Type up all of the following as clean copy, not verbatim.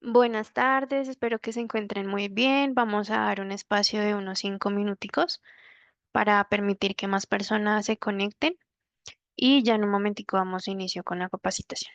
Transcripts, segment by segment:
Buenas tardes, espero que se encuentren muy bien. Vamos a dar un espacio de unos 5 minuticos para permitir que más personas se conecten y ya en un momentico vamos a inicio con la capacitación.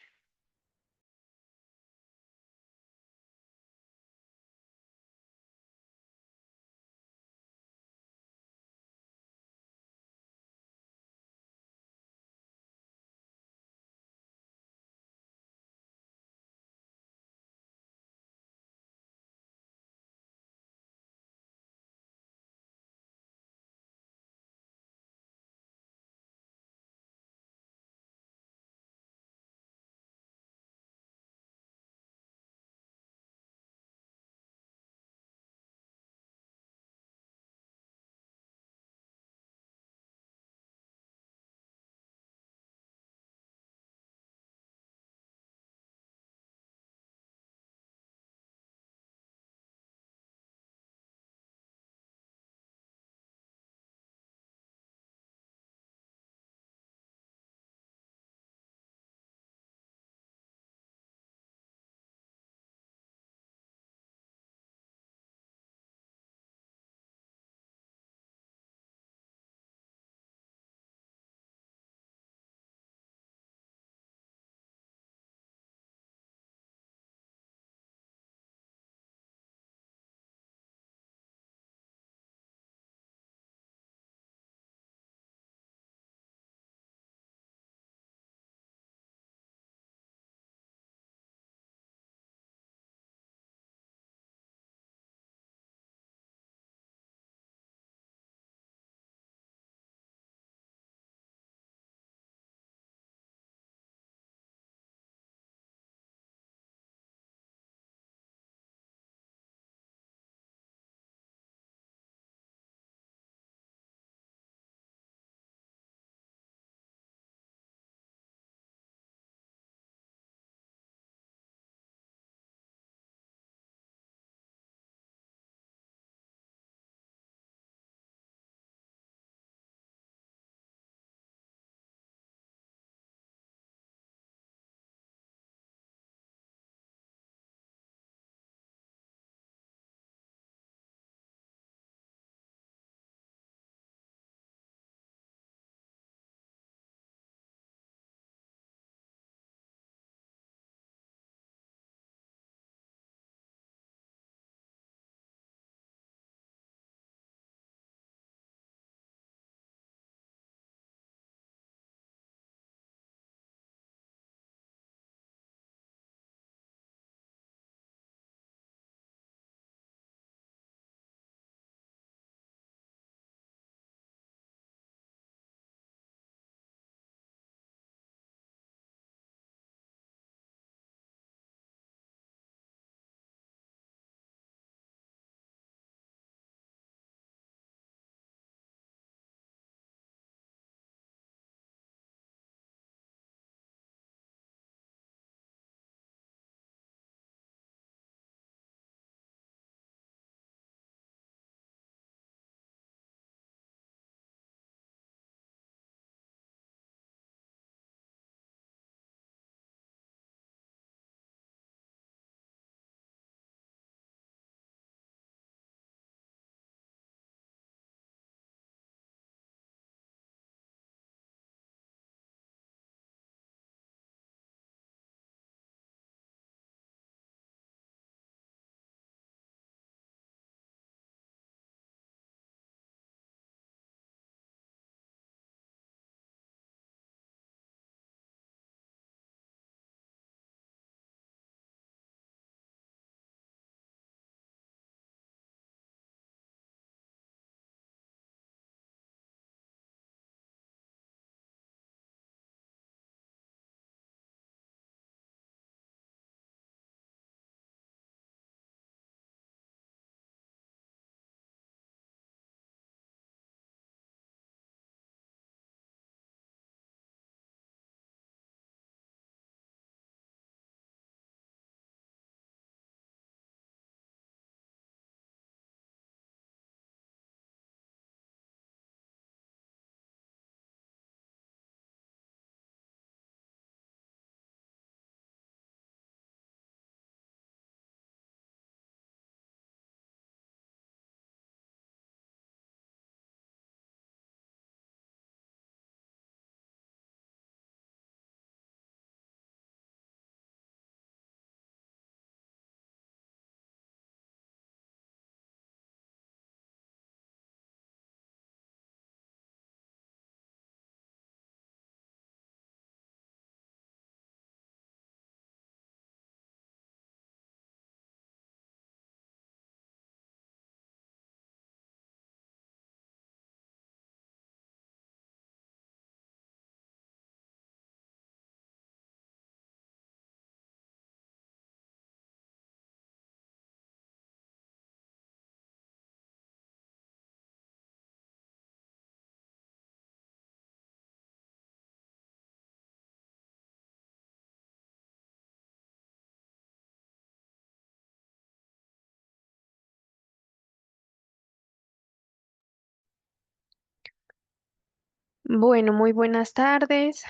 Bueno, muy buenas tardes.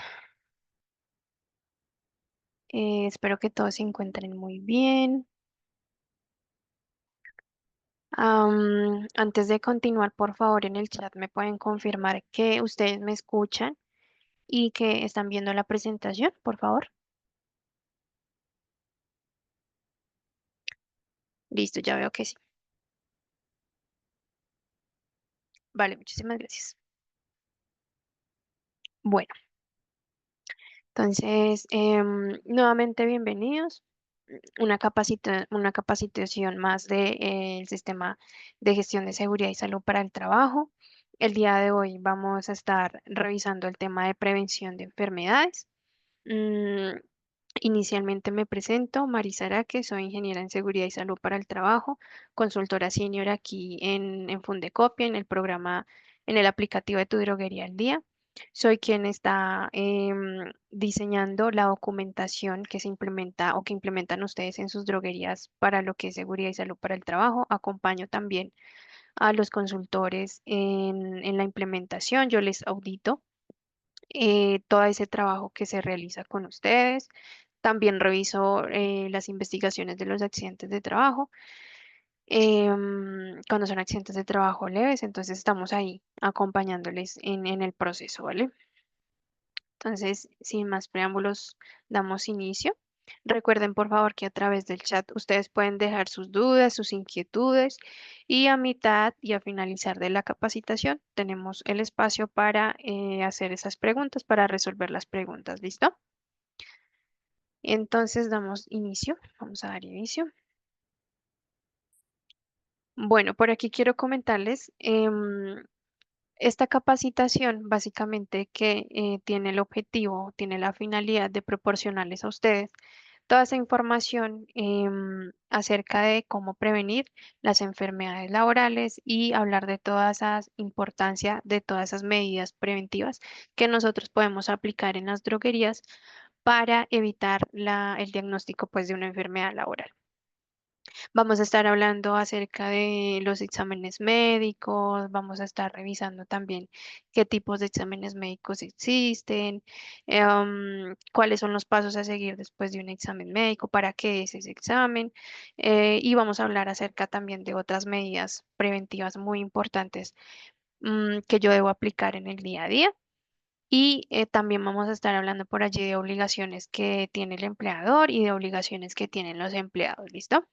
Espero que todos se encuentren muy bien. Antes de continuar, por favor, en el chat me pueden confirmar que ustedes me escuchan y que están viendo la presentación, por favor. Listo, ya veo que sí. Vale, muchísimas gracias. Bueno, entonces, nuevamente bienvenidos. Una capacitación más del sistema de gestión de seguridad y salud para el trabajo. El día de hoy vamos a estar revisando el tema de prevención de enfermedades. Mm, Inicialmente me presento, Marisa Araque, soy ingeniera en seguridad y salud para el trabajo, consultora senior aquí en Fundecopia, en el programa, en el aplicativo de Tu Droguería al Día. Soy quien está diseñando la documentación que se implementa o que implementan ustedes en sus droguerías para lo que es seguridad y salud para el trabajo. Acompaño también a los consultores en la implementación. Yo les audito todo ese trabajo que se realiza con ustedes. También reviso las investigaciones de los accidentes de trabajo. Cuando son accidentes de trabajo leves, entonces estamos ahí acompañándoles en el proceso, ¿vale? Entonces, sin más preámbulos, damos inicio. Recuerden, por favor, que a través del chat ustedes pueden dejar sus dudas, sus inquietudes y a mitad y a finalizar de la capacitación tenemos el espacio para hacer esas preguntas, para resolver las preguntas. ¿Listo? Entonces, damos inicio. Vamos a dar inicio. Bueno, por aquí quiero comentarles. Esta capacitación básicamente que tiene el objetivo, tiene la finalidad de proporcionarles a ustedes toda esa información acerca de cómo prevenir las enfermedades laborales y hablar de toda esa importancia de todas esas medidas preventivas que nosotros podemos aplicar en las droguerías para evitar el diagnóstico pues, de una enfermedad laboral. Vamos a estar hablando acerca de los exámenes médicos, vamos a estar revisando también qué tipos de exámenes médicos existen, cuáles son los pasos a seguir después de un examen médico, para qué es ese examen, y vamos a hablar acerca también de otras medidas preventivas muy importantes que yo debo aplicar en el día a día. Y también vamos a estar hablando por allí de obligaciones que tiene el empleador y de obligaciones que tienen los empleados. ¿Listo?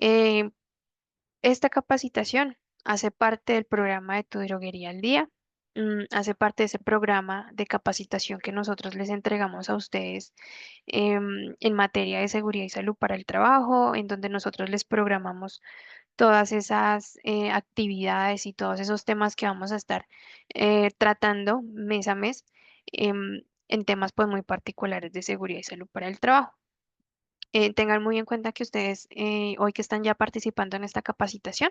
Eh, Esta capacitación hace parte del programa de Tu Droguería al Día, hace parte de ese programa de capacitación que nosotros les entregamos a ustedes en materia de seguridad y salud para el trabajo, en donde nosotros les programamos todas esas actividades y todos esos temas que vamos a estar tratando mes a mes en temas pues muy particulares de seguridad y salud para el trabajo. Tengan muy en cuenta que ustedes, hoy que están ya participando en esta capacitación,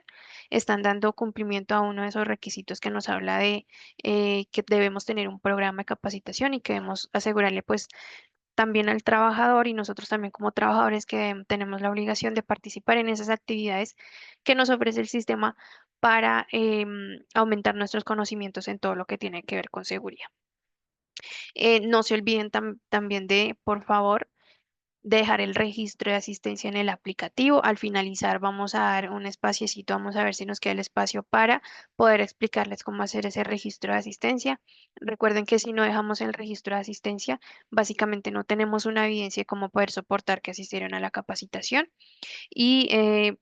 están dando cumplimiento a uno de esos requisitos que nos habla de que debemos tener un programa de capacitación y que debemos asegurarle pues también al trabajador y nosotros también como trabajadores que tenemos la obligación de participar en esas actividades que nos ofrece el sistema para aumentar nuestros conocimientos en todo lo que tiene que ver con seguridad. No se olviden también de, por favor, dejar el registro de asistencia en el aplicativo. Al finalizar vamos a dar un espaciecito, vamos a ver si nos queda el espacio para poder explicarles cómo hacer ese registro de asistencia. Recuerden que si no dejamos el registro de asistencia, básicamente no tenemos una evidencia de cómo poder soportar que asistieron a la capacitación y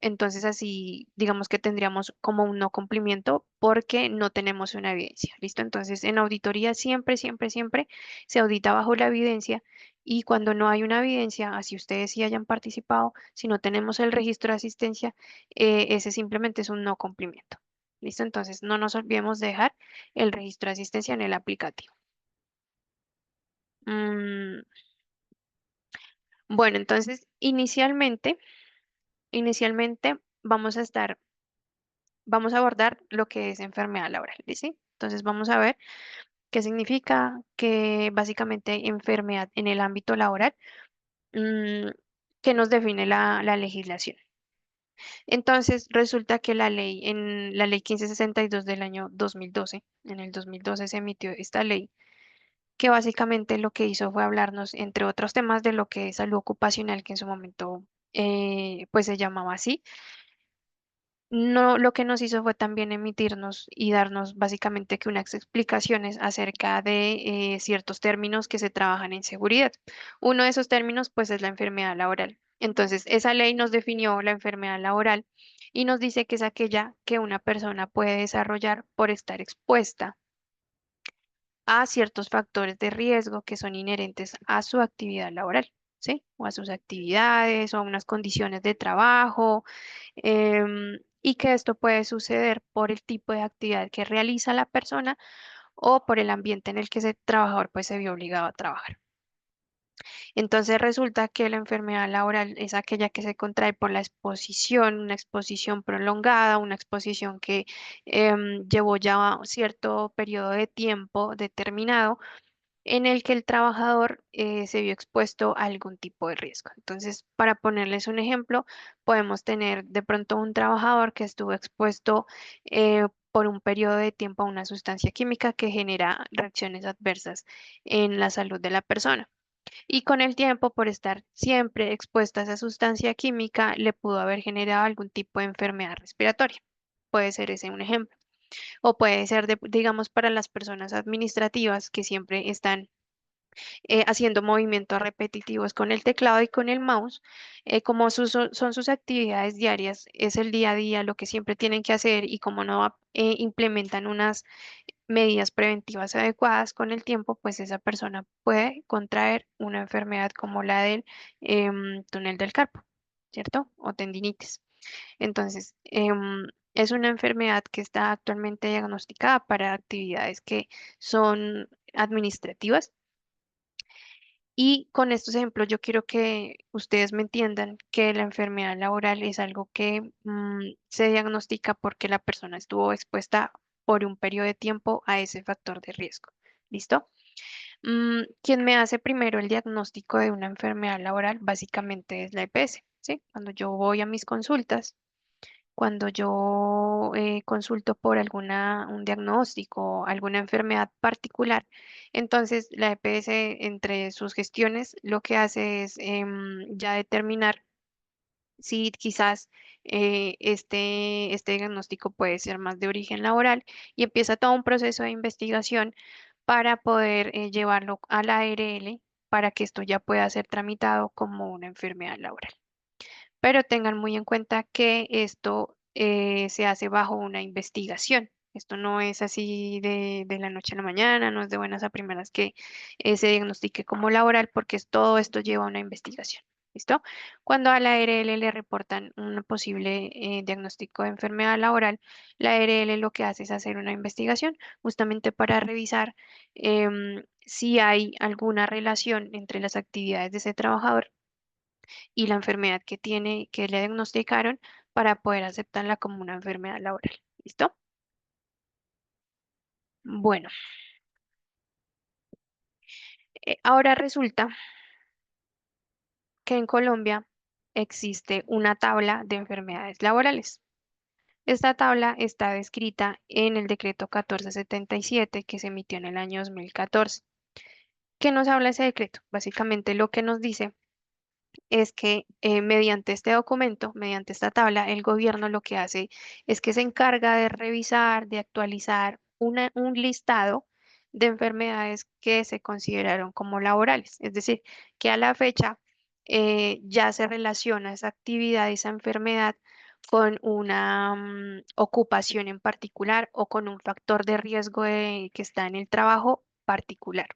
entonces así digamos que tendríamos como un no cumplimiento porque no tenemos una evidencia. ¿Listo? Entonces en auditoría siempre, siempre, siempre se audita bajo la evidencia y cuando no hay una evidencia, así ustedes sí hayan participado, si no tenemos el registro de asistencia, ese simplemente es un no cumplimiento. ¿Listo? Entonces no nos olvidemos de dejar el registro de asistencia en el aplicativo. Mm, bueno, entonces inicialmente vamos a abordar lo que es enfermedad laboral, ¿sí? Entonces vamos a ver qué significa que básicamente enfermedad en el ámbito laboral, mm, que nos define la legislación. Entonces, resulta que en la ley 1562 del año 2012, en el 2012 se emitió esta ley que básicamente lo que hizo fue hablarnos, entre otros temas, de lo que es salud ocupacional, que en su momento pues se llamaba así. No, lo que nos hizo fue también emitirnos y darnos básicamente que unas explicaciones acerca de ciertos términos que se trabajan en seguridad. Uno de esos términos pues es la enfermedad laboral. Entonces, esa ley nos definió la enfermedad laboral y nos dice que es aquella que una persona puede desarrollar por estar expuesta a ciertos factores de riesgo que son inherentes a su actividad laboral, ¿sí? O a sus actividades o a unas condiciones de trabajo, y que esto puede suceder por el tipo de actividad que realiza la persona o por el ambiente en el que ese trabajador pues se vio obligado a trabajar. Entonces resulta que la enfermedad laboral es aquella que se contrae por la exposición, una exposición prolongada, una exposición que llevó ya cierto periodo de tiempo determinado en el que el trabajador se vio expuesto a algún tipo de riesgo. Entonces, para ponerles un ejemplo, podemos tener de pronto un trabajador que estuvo expuesto por un periodo de tiempo a una sustancia química que genera reacciones adversas en la salud de la persona. Y con el tiempo, por estar siempre expuesta a esa sustancia química, le pudo haber generado algún tipo de enfermedad respiratoria. Puede ser ese un ejemplo. O puede ser, digamos, para las personas administrativas que siempre están haciendo movimientos repetitivos con el teclado y con el mouse, como son sus actividades diarias, es el día a día, lo que siempre tienen que hacer y como no implementan unas medidas preventivas adecuadas con el tiempo, pues esa persona puede contraer una enfermedad como la del túnel del carpo, ¿cierto? O tendinitis. Entonces, es una enfermedad que está actualmente diagnosticada para actividades que son administrativas, y con estos ejemplos yo quiero que ustedes me entiendan que la enfermedad laboral es algo que se diagnostica porque la persona estuvo expuesta por un periodo de tiempo a ese factor de riesgo. ¿Listo? Quien me hace primero el diagnóstico de una enfermedad laboral básicamente es la EPS, ¿sí? Cuando yo voy a mis consultas, cuando yo consulto por un diagnóstico, alguna enfermedad particular, entonces la EPS entre sus gestiones lo que hace es ya determinar si quizás este diagnóstico puede ser más de origen laboral y empieza todo un proceso de investigación para poder llevarlo a la ARL para que esto ya pueda ser tramitado como una enfermedad laboral, pero tengan muy en cuenta que esto se hace bajo una investigación. Esto no es así de la noche a la mañana, no es de buenas a primeras que se diagnostique como laboral, porque todo esto lleva a una investigación. ¿Listo? Cuando a la ARL le reportan un posible diagnóstico de enfermedad laboral, la ARL lo que hace es hacer una investigación justamente para revisar si hay alguna relación entre las actividades de ese trabajador y la enfermedad que tiene, que le diagnosticaron para poder aceptarla como una enfermedad laboral. ¿Listo? Bueno, ahora resulta que en Colombia existe una tabla de enfermedades laborales. Esta tabla está descrita en el decreto 1477 que se emitió en el año 2014. ¿Qué nos habla ese decreto? Básicamente lo que nos dice es que mediante este documento, mediante esta tabla, el gobierno lo que hace es que se encarga de revisar, de actualizar un listado de enfermedades que se consideraron como laborales. Es decir, que a la fecha ya se relaciona esa actividad, esa enfermedad con una ocupación en particular o con un factor de riesgo que está en el trabajo particular.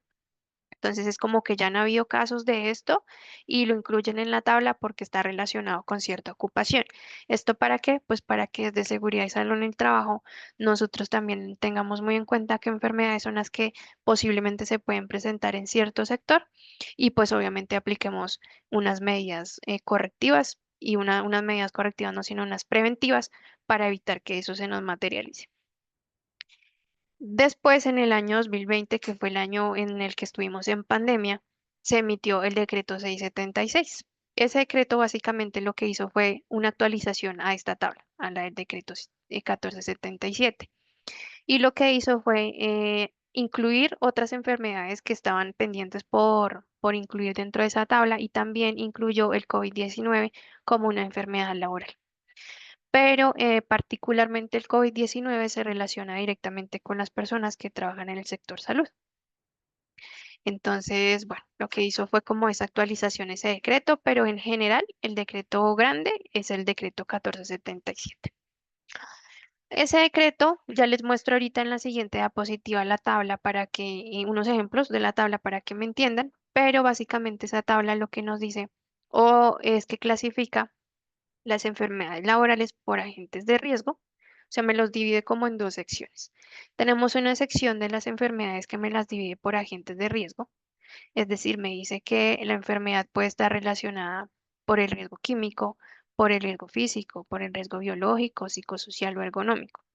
Entonces es como que ya no ha habido casos de esto y lo incluyen en la tabla porque está relacionado con cierta ocupación. ¿Esto para qué? Pues para que desde seguridad y salud en el trabajo nosotros también tengamos muy en cuenta qué enfermedades son las que posiblemente se pueden presentar en cierto sector y pues obviamente apliquemos unas medidas correctivas y unas medidas correctivas no, sino unas preventivas para evitar que eso se nos materialice. Después, en el año 2020, que fue el año en el que estuvimos en pandemia, se emitió el decreto 676. Ese decreto básicamente lo que hizo fue una actualización a esta tabla, a la del decreto 1477. Y lo que hizo fue incluir otras enfermedades que estaban pendientes por incluir dentro de esa tabla y también incluyó el COVID-19 como una enfermedad laboral. Pero particularmente el COVID-19 se relaciona directamente con las personas que trabajan en el sector salud. Entonces, bueno, lo que hizo fue como esa actualización, ese decreto, pero en general el decreto grande es el decreto 1477. Ese decreto, ya les muestro ahorita en la siguiente diapositiva la tabla para que, unos ejemplos de la tabla para que me entiendan, pero básicamente esa tabla lo que nos dice o es que clasifica las enfermedades laborales por agentes de riesgo, o sea, me los divide como en dos secciones. Tenemos una sección de las enfermedades que me las divide por agentes de riesgo, es decir, me dice que la enfermedad puede estar relacionada por el riesgo químico, por el riesgo físico, por el riesgo biológico, psicosocial o ergonómico.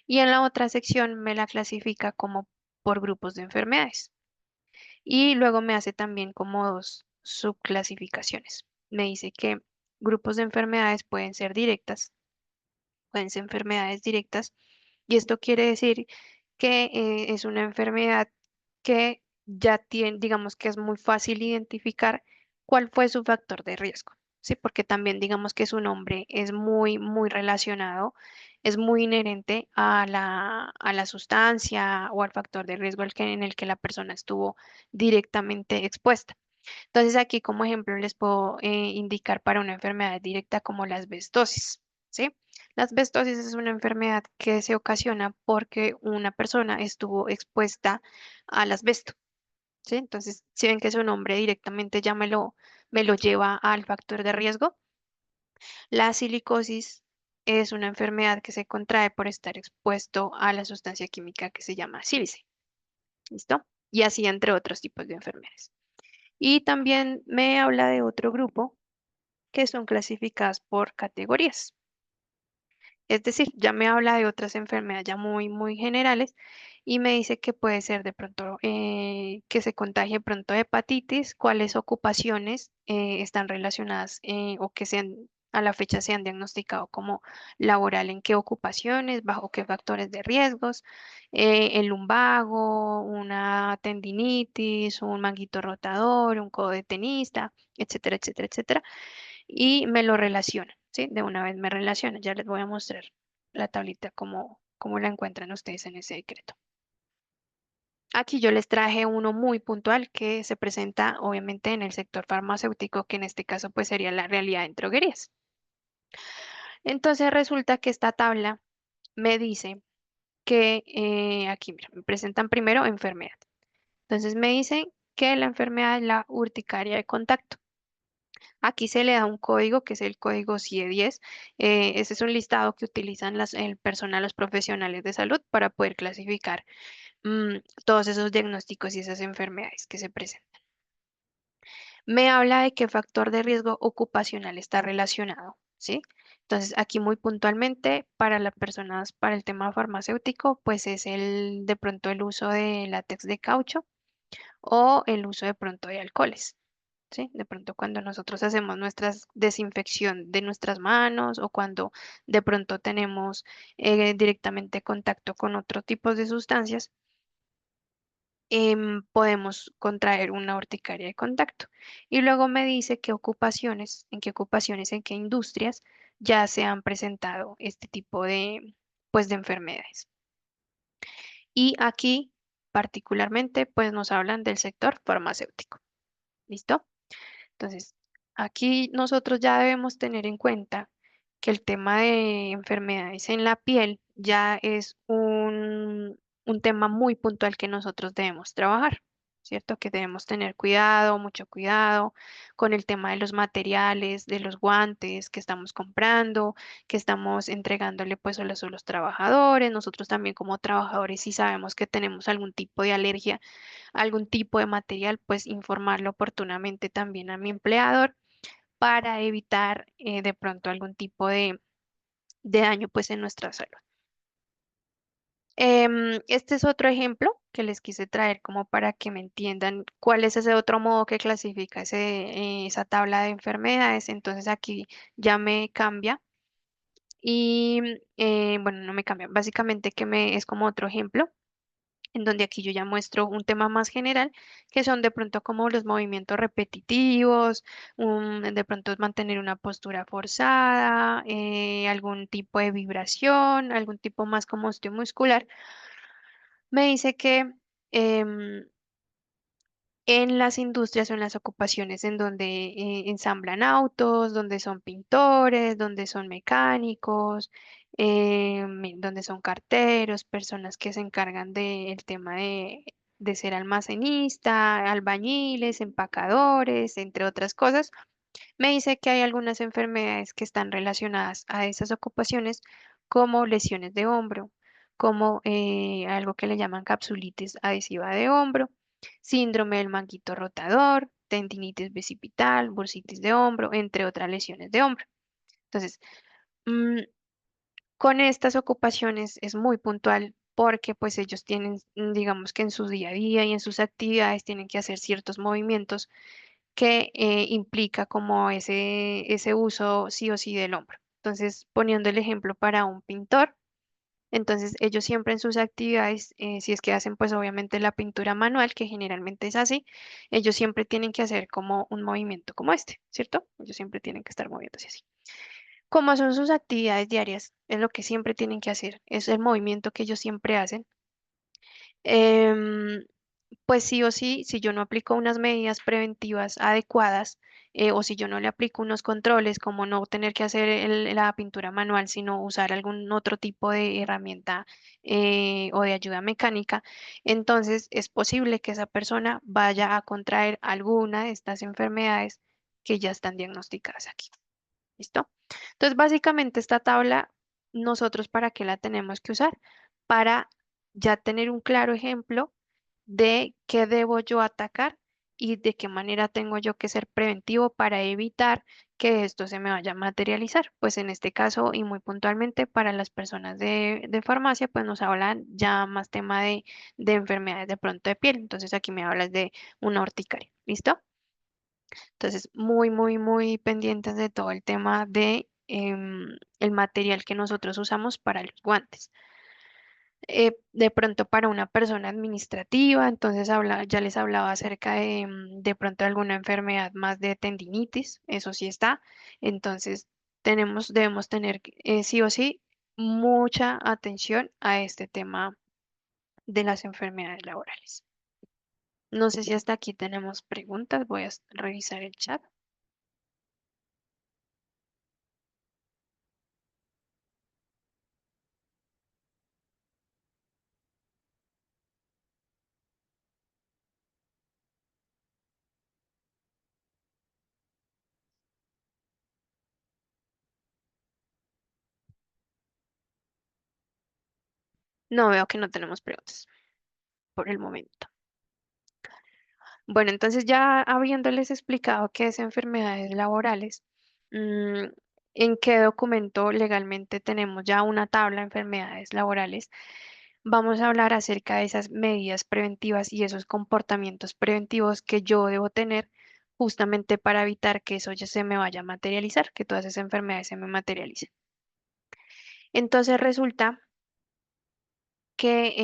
Y en la otra sección me la clasifica como por grupos de enfermedades. Y luego me hace también como dos subclasificaciones. Me dice que grupos de enfermedades pueden ser enfermedades directas, y esto quiere decir que es una enfermedad que ya tiene, digamos que es muy fácil identificar cuál fue su factor de riesgo, ¿sí? Porque también digamos que su nombre es muy, muy relacionado, es muy inherente a la sustancia o al factor de riesgo en el que la persona estuvo directamente expuesta. Entonces aquí como ejemplo les puedo indicar para una enfermedad directa como la asbestosis, ¿sí? La asbestosis es una enfermedad que se ocasiona porque una persona estuvo expuesta al asbesto, ¿sí? Entonces, si ven que su nombre directamente ya me lo lleva al factor de riesgo, la silicosis es una enfermedad que se contrae por estar expuesto a la sustancia química que se llama sílice, ¿listo? Y así entre otros tipos de enfermedades. Y también me habla de otro grupo que son clasificadas por categorías. Es decir, ya me habla de otras enfermedades ya muy, muy generales y me dice que puede ser de pronto que se contagie pronto de hepatitis, cuáles ocupaciones están relacionadas o que sean a la fecha se han diagnosticado como laboral, en qué ocupaciones, bajo qué factores de riesgos, el lumbago, una tendinitis, un manguito rotador, un codo de tenista, etcétera, etcétera, etcétera, y me lo relaciona, ¿sí? De una vez me relaciona. Ya les voy a mostrar la tablita como la encuentran ustedes en ese decreto. Aquí yo les traje uno muy puntual que se presenta obviamente en el sector farmacéutico, que en este caso pues sería la realidad en droguerías. Entonces resulta que esta tabla me dice que aquí, mira, me presentan primero enfermedad. Entonces me dicen que la enfermedad es la urticaria de contacto. Aquí se le da un código que es el código CIE-10. Ese es un listado que utilizan el personal, los profesionales de salud para poder clasificar todos esos diagnósticos y esas enfermedades que se presentan. Me habla de qué factor de riesgo ocupacional está relacionado, ¿sí? Entonces, aquí muy puntualmente para las personas, para el tema farmacéutico, pues es de pronto el uso de látex de caucho o el uso de pronto de alcoholes. ¿Sí? De pronto cuando nosotros hacemos nuestra desinfección de nuestras manos o cuando de pronto tenemos directamente contacto con otro tipo de sustancias, podemos contraer una urticaria de contacto. Y luego me dice qué ocupaciones, en qué industrias ya se han presentado este tipo pues, de enfermedades. Y aquí particularmente pues nos hablan del sector farmacéutico. ¿Listo? Entonces, aquí nosotros ya debemos tener en cuenta que el tema de enfermedades en la piel ya es un tema muy puntual que nosotros debemos trabajar, ¿cierto? Que debemos tener cuidado, mucho cuidado con el tema de los materiales, de los guantes que estamos comprando, que estamos entregándole pues a los trabajadores. Nosotros también como trabajadores, si sabemos que tenemos algún tipo de alergia, algún tipo de material, pues informarlo oportunamente también a mi empleador para evitar de pronto algún tipo de daño pues en nuestra salud. Este es otro ejemplo que les quise traer como para que me entiendan cuál es ese otro modo que clasifica esa tabla de enfermedades. Entonces aquí ya me cambia y bueno, no me cambia, básicamente es como otro ejemplo en donde aquí yo ya muestro un tema más general, que son de pronto como los movimientos repetitivos, de pronto es mantener una postura forzada, algún tipo de vibración, algún tipo más como osteomuscular. Me dice que em, en las industrias o en las ocupaciones en donde ensamblan autos, donde son pintores, donde son mecánicos, donde son carteros, personas que se encargan del tema de ser almacenista, albañiles, empacadores, entre otras cosas. Me dice que hay algunas enfermedades que están relacionadas a esas ocupaciones, como lesiones de hombro, como algo que le llaman capsulitis adhesiva de hombro, síndrome del manguito rotador, tendinitis bicipital, bursitis de hombro, entre otras lesiones de hombro. Entonces, mm, con estas ocupaciones es muy puntual porque pues ellos tienen, digamos que en su día a día y en sus actividades tienen que hacer ciertos movimientos que implica como ese uso sí o sí del hombro. Entonces, poniendo el ejemplo para un pintor, entonces ellos siempre en sus actividades, si es que hacen pues obviamente la pintura manual, que generalmente es así, ellos siempre tienen que hacer como un movimiento como este, ¿cierto? Ellos siempre tienen que estar moviéndose así. Como son sus actividades diarias, es lo que siempre tienen que hacer, es el movimiento que ellos siempre hacen. Em, pues sí o sí, si yo no aplico unas medidas preventivas adecuadas o si yo no le aplico unos controles, como no tener que hacer la pintura manual, sino usar algún otro tipo de herramienta o de ayuda mecánica, entonces es posible que esa persona vaya a contraer alguna de estas enfermedades que ya están diagnosticadas aquí. ¿Listo? Entonces, básicamente esta tabla, nosotros para qué la tenemos que usar? Para ya tener un claro ejemplo de qué debo yo atacar y de qué manera tengo yo que ser preventivo para evitar que esto se me vaya a materializar. Pues en este caso y muy puntualmente para las personas de farmacia, pues nos hablan ya más tema de enfermedades de pronto de piel. Entonces aquí me hablas de una urticaria. ¿Listo? Entonces, muy pendientes de todo el tema de el material que nosotros usamos para los guantes. De pronto para una persona administrativa, entonces ya les hablaba acerca de pronto alguna enfermedad más de tendinitis, eso sí está. Entonces, debemos tener sí o sí mucha atención a este tema de las enfermedades laborales. No sé si hasta aquí tenemos preguntas, voy a revisar el chat. No veo que no tenemos preguntas por el momento. Bueno, entonces ya habiéndoles explicado qué es enfermedades laborales, mm, en qué documento legalmente tenemos ya una tabla de enfermedades laborales, vamos a hablar acerca de esas medidas preventivas y esos comportamientos preventivos que yo debo tener justamente para evitar que eso ya se me vaya a materializar, que todas esas enfermedades se me materialicen. Entonces resulta que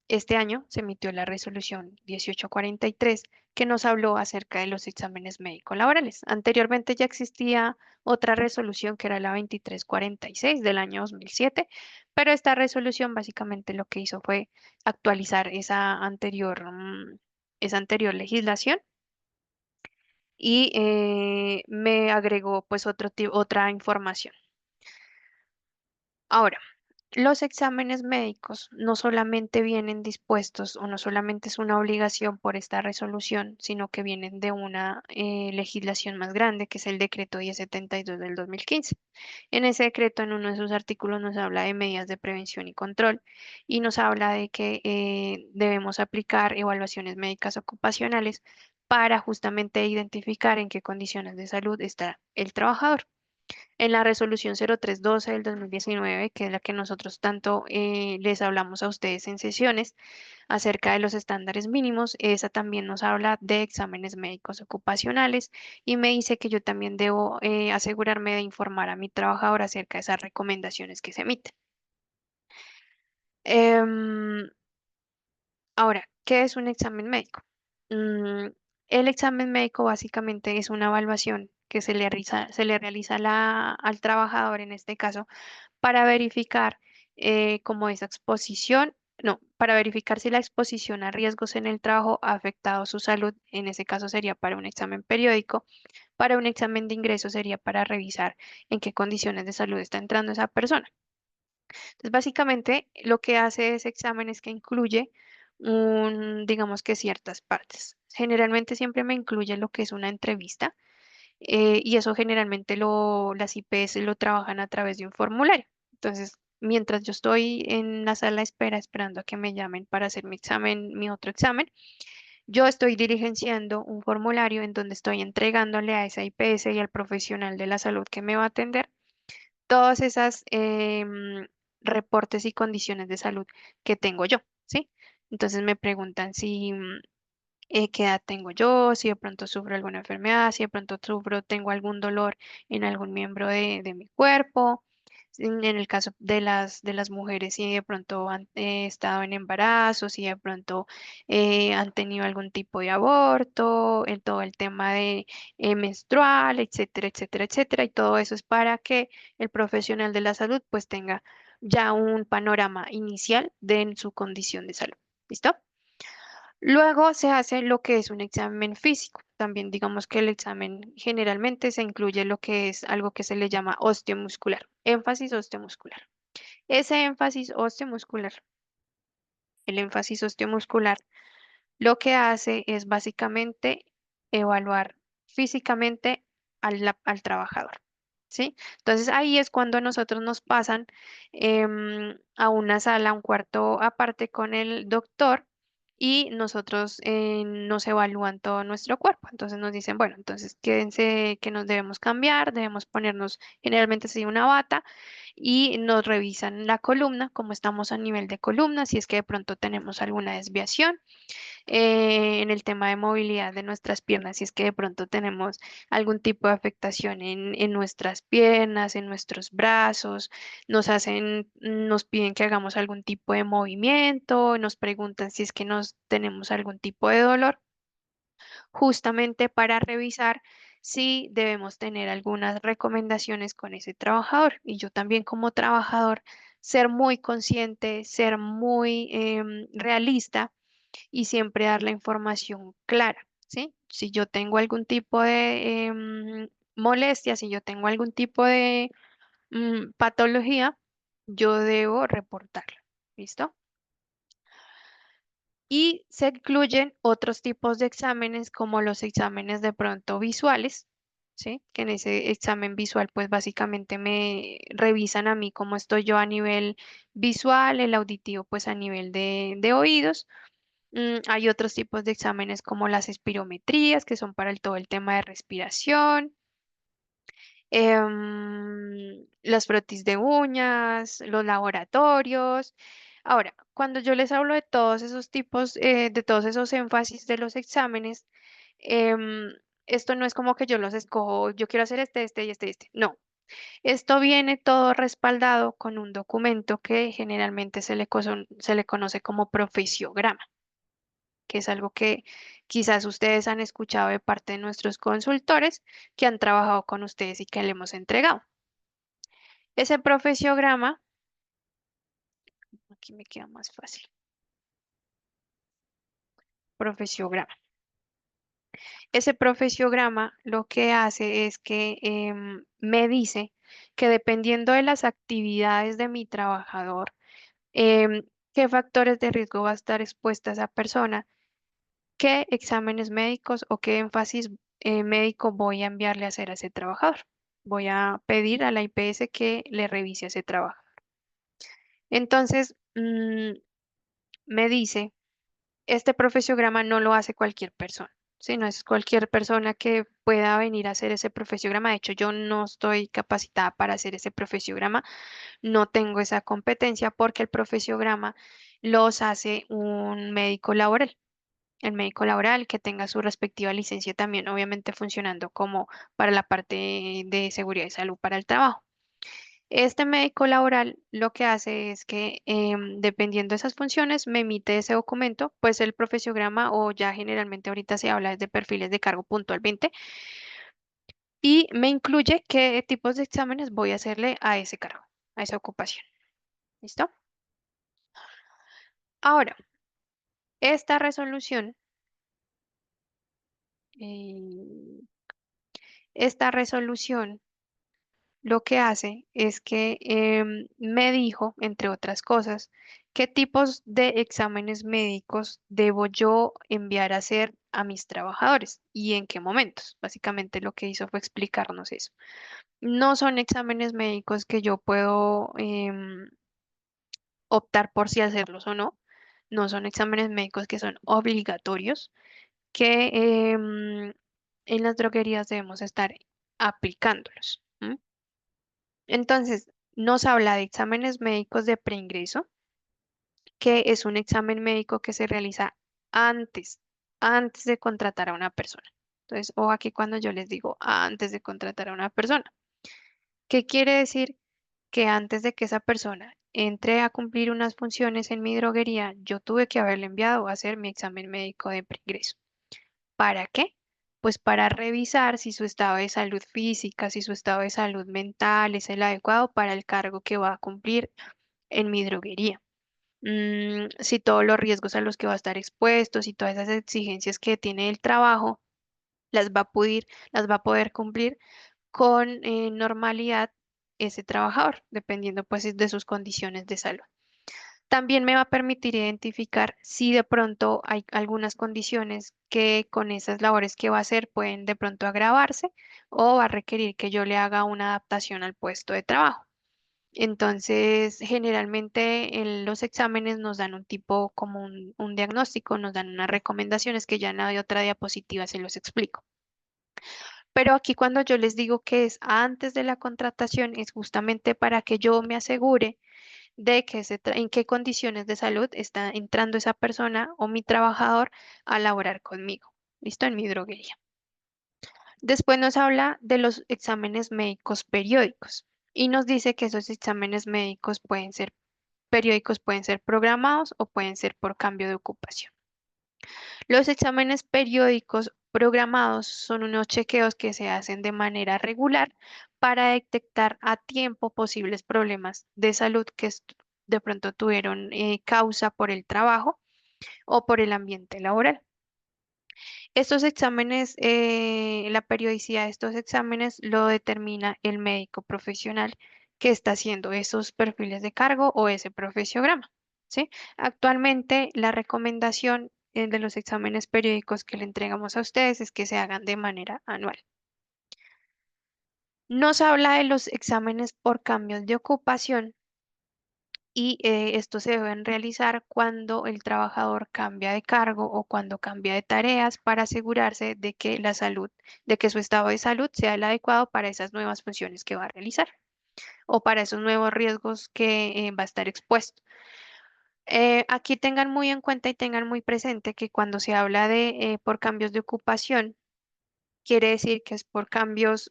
este año se emitió la resolución 1843 que nos habló acerca de los exámenes médicos laborales. Anteriormente ya existía otra resolución que era la 2346 del año 2007, pero esta resolución básicamente lo que hizo fue actualizar esa anterior legislación y me agregó pues otra información. Ahora, los exámenes médicos no solamente vienen dispuestos o no solamente es una obligación por esta resolución, sino que vienen de una legislación más grande, que es el decreto 1072 del 2015. En ese decreto, en uno de sus artículos, nos habla de medidas de prevención y control y nos habla de que debemos aplicar evaluaciones médicas ocupacionales para justamente identificar en qué condiciones de salud está el trabajador. En la resolución 0312 del 2019, que es la que nosotros tanto les hablamos a ustedes en sesiones acerca de los estándares mínimos, esa también nos habla de exámenes médicos ocupacionales y me dice que yo también debo asegurarme de informar a mi trabajador acerca de esas recomendaciones que se emiten. Em, Ahora, ¿qué es un examen médico? Mm, el examen médico básicamente es una evaluación que se le realiza al trabajador en este caso para verificar cómo esa exposición, no, para verificar si la exposición a riesgos en el trabajo ha afectado su salud. En ese caso sería para un examen periódico. Para un examen de ingreso sería para revisar en qué condiciones de salud está entrando esa persona. Entonces, básicamente, lo que hace ese examen es que incluye digamos que ciertas partes. Generalmente siempre me incluye lo que es una entrevista y eso generalmente las IPS lo trabajan a través de un formulario. Entonces, mientras yo estoy en la sala de espera esperando a que me llamen para hacer mi examen, mi otro examen, yo estoy diligenciando un formulario en donde estoy entregándole a esa IPS y al profesional de la salud que me va a atender todas esas reportes y condiciones de salud que tengo yo, ¿sí? Entonces me preguntan si qué edad tengo yo, si de pronto sufro alguna enfermedad, si de pronto tengo algún dolor en algún miembro de mi cuerpo. En el caso de las mujeres, si de pronto han estado en embarazo, si de pronto han tenido algún tipo de aborto, en todo el tema de menstrual, etcétera, etcétera, etcétera. Y todo eso es para que el profesional de la salud pues tenga ya un panorama inicial de su condición de salud. ¿Listo? Luego se hace lo que es un examen físico. También digamos que el examen generalmente se incluye lo que es algo que se le llama osteomuscular, énfasis osteomuscular. Ese énfasis osteomuscular, el énfasis osteomuscular, lo que hace es básicamente evaluar físicamente al trabajador, ¿sí? Entonces ahí es cuando nosotros nos pasan a una sala, a un cuarto aparte con el doctor y nosotros nos evalúan todo nuestro cuerpo. Entonces nos dicen, bueno, entonces quédense que nos debemos cambiar, debemos ponernos generalmente así una bata y nos revisan la columna, cómo estamos a nivel de columna, si es que de pronto tenemos alguna desviación en el tema de movilidad de nuestras piernas, si es que de pronto tenemos algún tipo de afectación en nuestras piernas, en nuestros brazos, nos piden que hagamos algún tipo de movimiento, nos preguntan si es que nos tenemos algún tipo de dolor, justamente para revisar si debemos tener algunas recomendaciones con ese trabajador. Y yo también como trabajador, ser muy consciente, ser muy realista y siempre dar la información clara, ¿sí? Si yo tengo algún tipo de molestia, si yo tengo algún tipo de patología, yo debo reportarla, ¿listo? Y se incluyen otros tipos de exámenes como los exámenes de pronto visuales, ¿sí? Que en ese examen visual pues básicamente me revisan a mí cómo estoy yo a nivel visual, el auditivo pues a nivel de oídos. Hay otros tipos de exámenes como las espirometrías, que son para todo el tema de respiración, las frotis de uñas, los laboratorios. Ahora, cuando yo les hablo de todos esos tipos, de todos esos énfasis de los exámenes, em, esto no es como que yo los escojo, yo quiero hacer este y este. No, esto viene todo respaldado con un documento que generalmente se le conoce como profesiograma, que es algo que quizás ustedes han escuchado de parte de nuestros consultores que han trabajado con ustedes y que le hemos entregado. Ese profesiograma, aquí me queda más fácil, profesiograma. Ese profesiograma lo que hace es que me dice que dependiendo de las actividades de mi trabajador, qué factores de riesgo va a estar expuesta esa persona, qué exámenes médicos o qué énfasis médico voy a enviarle a hacer a ese trabajador. Voy a pedir a la IPS que le revise a ese trabajo. Entonces, me dice, este profesiograma no lo hace cualquier persona. ¿sí? No es cualquier persona que pueda venir a hacer ese profesiograma. De hecho, yo no estoy capacitada para hacer ese profesiograma, no tengo esa competencia porque el profesiograma los hace un médico laboral. El médico laboral que tenga su respectiva licencia también, obviamente funcionando como para la parte de seguridad y salud para el trabajo. Este médico laboral lo que hace es que, dependiendo de esas funciones, me emite ese documento, pues el profesiograma o ya generalmente ahorita se habla de perfiles de cargo puntualmente y me incluye qué tipos de exámenes voy a hacerle a ese cargo, a esa ocupación. ¿Listo? Ahora, esta resolución, eh, esta resolución lo que hace es que me dijo, entre otras cosas, qué tipos de exámenes médicos debo yo enviar a hacer a mis trabajadores y en qué momentos. Básicamente lo que hizo fue explicarnos eso. No son exámenes médicos que yo puedo optar por si hacerlos o no. No son exámenes médicos que son obligatorios, que en las droguerías debemos estar aplicándolos. ¿M? Entonces, nos habla de exámenes médicos de preingreso, que es un examen médico que se realiza antes, antes de contratar a una persona. Entonces, o aquí cuando yo les digo antes de contratar a una persona, ¿qué quiere decir? Que antes de que esa persona entre a cumplir unas funciones en mi droguería, yo tuve que haberle enviado a hacer mi examen médico de preingreso. ¿Para qué? Pues para revisar si su estado de salud física, si su estado de salud mental es el adecuado para el cargo que va a cumplir en mi droguería. Si todos los riesgos a los que va a estar expuesto, si todas esas exigencias que tiene el trabajo las va a poder cumplir con normalidad ese trabajador, dependiendo pues de sus condiciones de salud. También me va a permitir identificar si de pronto hay algunas condiciones que con esas labores que va a hacer pueden de pronto agravarse o va a requerir que yo le haga una adaptación al puesto de trabajo. Entonces, generalmente en los exámenes nos dan un tipo como un diagnóstico, nos dan unas recomendaciones que ya en la otra diapositiva se los explico. Pero aquí cuando yo les digo que es antes de la contratación, es justamente para que yo me asegure de que en qué condiciones de salud está entrando esa persona o mi trabajador a laborar conmigo. ¿Listo? En mi droguería. Después nos habla de los exámenes médicos periódicos y nos dice que esos exámenes médicos pueden ser periódicos, pueden ser programados o pueden ser por cambio de ocupación. Los exámenes periódicos programados son unos chequeos que se hacen de manera regular para detectar a tiempo posibles problemas de salud que de pronto tuvieron causa por el trabajo o por el ambiente laboral. Estos exámenes, la periodicidad de estos exámenes lo determina el médico profesional que está haciendo esos perfiles de cargo o ese profesiograma, ¿sí? Actualmente, la recomendación de los exámenes periódicos que le entregamos a ustedes es que se hagan de manera anual. Nos habla de los exámenes por cambios de ocupación y estos se deben realizar cuando el trabajador cambia de cargo o cuando cambia de tareas para asegurarse de que la salud, de que su estado de salud sea el adecuado para esas nuevas funciones que va a realizar o para esos nuevos riesgos que va a estar expuesto. Aquí tengan muy en cuenta y tengan muy presente que cuando se habla de por cambios de ocupación, quiere decir que es por cambios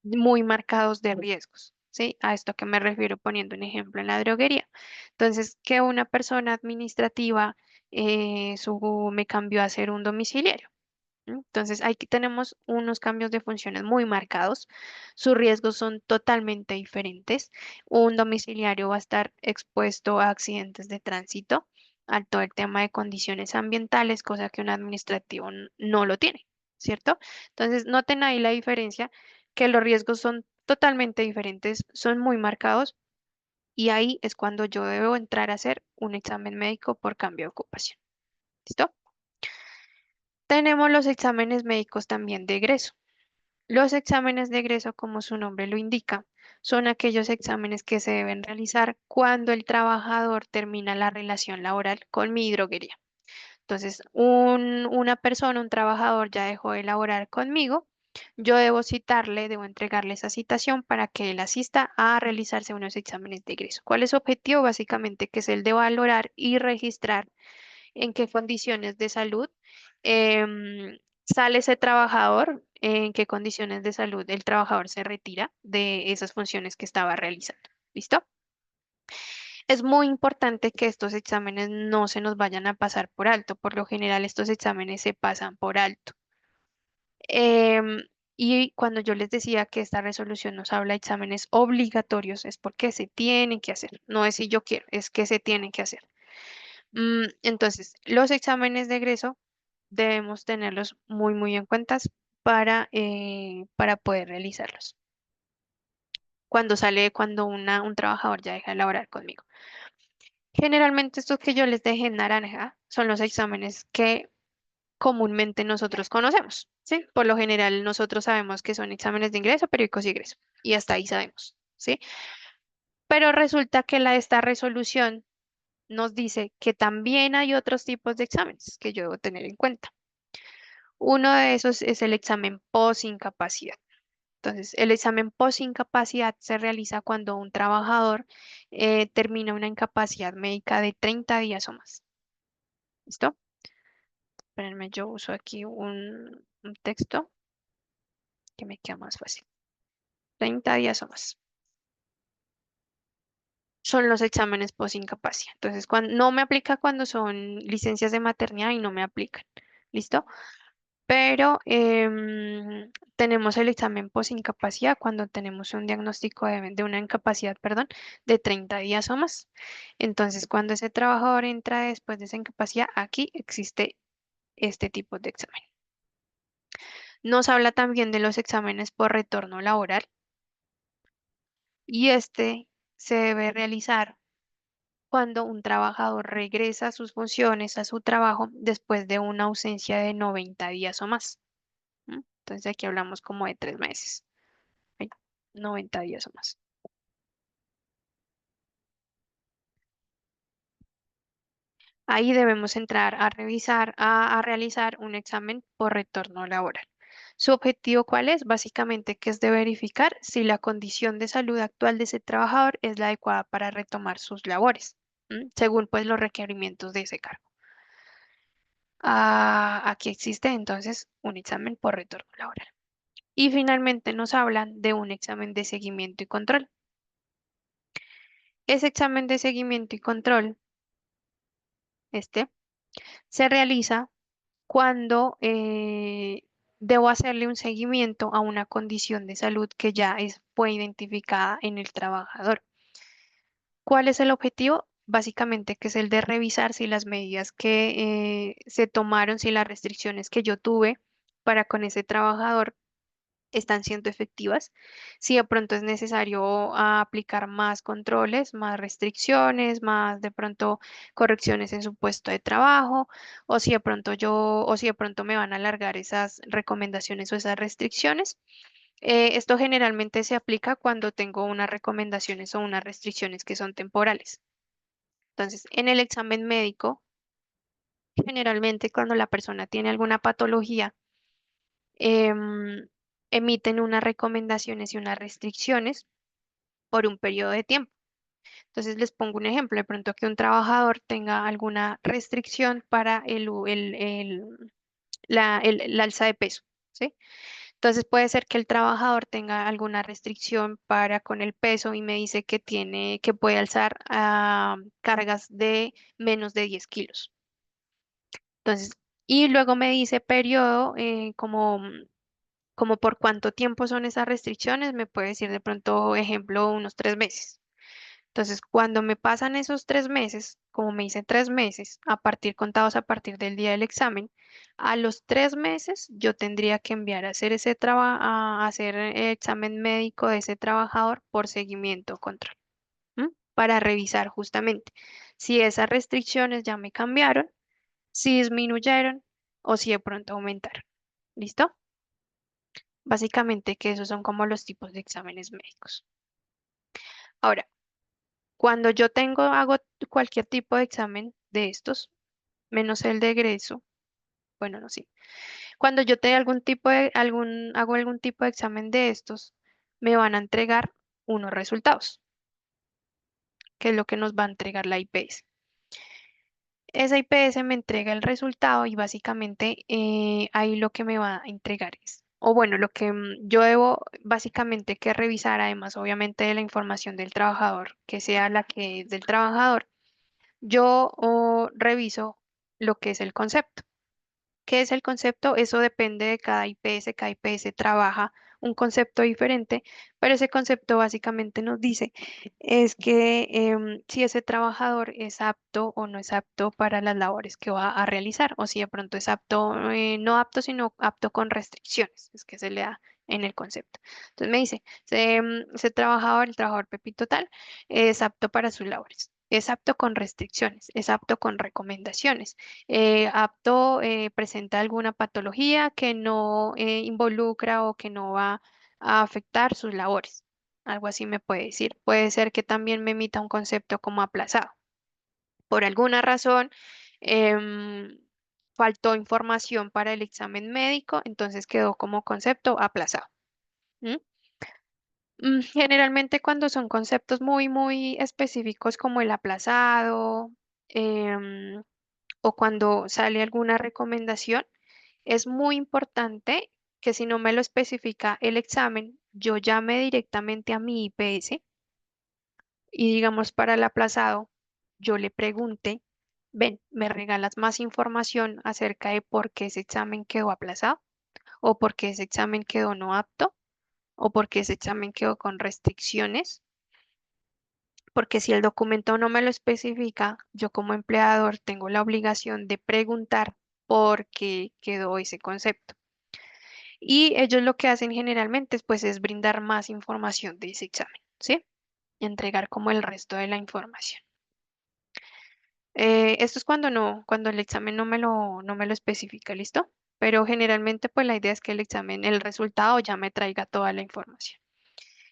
muy marcados de riesgos, ¿sí? A esto que me refiero poniendo un ejemplo en la droguería. Entonces, que una persona administrativa me cambió a ser un domiciliario. ¿M? Entonces, aquí tenemos unos cambios de funciones muy marcados. Sus riesgos son totalmente diferentes. Un domiciliario va a estar expuesto a accidentes de tránsito, a todo el tema de condiciones ambientales, cosa que un administrativo no lo tiene, ¿cierto? Entonces, noten ahí la diferencia, que los riesgos son totalmente diferentes, son muy marcados y ahí es cuando yo debo entrar a hacer un examen médico por cambio de ocupación. ¿Listo? Tenemos los exámenes médicos también de egreso. Los exámenes de egreso, como su nombre lo indica, son aquellos exámenes que se deben realizar cuando el trabajador termina la relación laboral con mi droguería. Entonces, una persona, un trabajador ya dejó de laborar conmigo. Yo debo citarle, debo entregarle esa citación para que él asista a realizarse unos exámenes de egreso. ¿Cuál es su objetivo? Básicamente que es el de valorar y registrar en qué condiciones de salud sale ese trabajador, en qué condiciones de salud el trabajador se retira de esas funciones que estaba realizando. ¿Listo? Es muy importante que estos exámenes no se nos vayan a pasar por alto. Por lo general, estos exámenes se pasan por alto. Em, y cuando yo les decía que esta resolución nos habla de exámenes obligatorios, es porque se tienen que hacer. No es si yo quiero, es que se tienen que hacer. Entonces, los exámenes de egreso debemos tenerlos muy, muy en cuenta para poder realizarlos. Cuando un trabajador ya deja de laborar conmigo. Generalmente estos que yo les dejé en naranja son los exámenes que comúnmente nosotros conocemos, ¿sí? Por lo general nosotros sabemos que son exámenes de ingreso, periódicos y egreso, y hasta ahí sabemos, ¿sí? Pero resulta que esta resolución nos dice que también hay otros tipos de exámenes que yo debo tener en cuenta. Uno de esos es el examen post-incapacidad. Entonces, el examen post-incapacidad se realiza cuando un trabajador termina una incapacidad médica de 30 días o más. ¿Listo? Espérenme, yo uso aquí un texto que me queda más fácil. 30 días o más. Son los exámenes post-incapacidad. Entonces, no me aplica cuando son licencias de maternidad y no me aplican. ¿Listo? Pero tenemos el examen post-incapacidad cuando tenemos un diagnóstico de una incapacidad, perdón, de 30 días o más. Entonces, cuando ese trabajador entra después de esa incapacidad, aquí existe este tipo de examen. Nos habla también de los exámenes por retorno laboral y este se debe realizar cuando un trabajador regresa a sus funciones, a su trabajo, después de una ausencia de 90 días o más. Entonces aquí hablamos como de 3 meses, ¿sí? 90 días o más. Ahí debemos entrar a revisar, a realizar un examen por retorno laboral. ¿Su objetivo cuál es? Básicamente que es de verificar si la condición de salud actual de ese trabajador es la adecuada para retomar sus labores, según pues los requerimientos de ese cargo. Aquí existe entonces un examen por retorno laboral. Y finalmente nos hablan de un examen de seguimiento y control. Ese examen de seguimiento y control, este, se realiza cuando debo hacerle un seguimiento a una condición de salud que ya fue identificada en el trabajador. ¿Cuál es el objetivo? Básicamente que es el de revisar si las medidas que se tomaron, si las restricciones que yo tuve para con ese trabajador están siendo efectivas, si de pronto es necesario aplicar más controles, más restricciones, más de pronto correcciones en su puesto de trabajo, o si de pronto me van a alargar esas recomendaciones o esas restricciones. Esto generalmente se aplica cuando tengo unas recomendaciones o unas restricciones que son temporales. Entonces, en el examen médico, generalmente cuando la persona tiene alguna patología, em, emiten unas recomendaciones y unas restricciones por un periodo de tiempo. Entonces les pongo un ejemplo, de pronto que un trabajador tenga alguna restricción para el alza de peso, ¿sí? Entonces puede ser que el trabajador tenga alguna restricción para con el peso y me dice que puede alzar cargas de menos de 10 kilos. Entonces, y luego me dice periodo como por cuánto tiempo son esas restricciones, me puede decir de pronto, ejemplo, unos 3 meses. Entonces, cuando me pasan esos 3 meses, como me dice 3 meses, contados a partir del día del examen, a los 3 meses yo tendría que enviar a hacer a hacer examen médico de ese trabajador por seguimiento o control, para revisar justamente si esas restricciones ya me cambiaron, si disminuyeron o si de pronto aumentaron. ¿Listo? Básicamente que esos son como los tipos de exámenes médicos. Ahora, cuando yo hago cualquier tipo de examen de estos, menos el de egreso. Bueno, no sé. Cuando yo te hago algún tipo de examen de estos, me van a entregar unos resultados, que es lo que nos va a entregar la IPS. Esa IPS me entrega el resultado y básicamente ahí lo que me va a entregar es, o bueno, lo que yo debo básicamente que revisar, además obviamente de la información del trabajador, que sea la que es del trabajador, yo reviso lo que es el concepto. ¿Qué es el concepto? Eso depende de cada IPS trabaja un concepto diferente, pero ese concepto básicamente nos dice es que si ese trabajador es apto o no es apto para las labores que va a realizar, o si de pronto es apto, no apto, sino apto con restricciones, es que se le da en el concepto. Entonces me dice, ese trabajador, el trabajador Pepito tal, es apto para sus labores. Es apto con restricciones, es apto con recomendaciones, apto, presenta alguna patología que no involucra o que no va a afectar sus labores. Algo así me puede decir. Puede ser que también me emita un concepto como aplazado. Por alguna razón, em, faltó información para el examen médico, entonces quedó como concepto aplazado. ¿M? Generalmente cuando son conceptos muy, muy específicos como el aplazado, em, o cuando sale alguna recomendación, es muy importante que si no me lo especifica el examen, yo llame directamente a mi IPS y digamos para el aplazado, yo le pregunte, ven, ¿me regalas más información acerca de por qué ese examen quedó aplazado? ¿O por qué ese examen quedó no apto? ¿O por qué ese examen quedó con restricciones? Porque si el documento no me lo especifica, yo como empleador tengo la obligación de preguntar por qué quedó ese concepto. Y ellos lo que hacen generalmente pues, es brindar más información de ese examen, ¿sí? Entregar como el resto de la información. Esto es cuando el examen no me lo especifica, ¿listo? Pero generalmente pues la idea es que el examen, el resultado ya me traiga toda la información.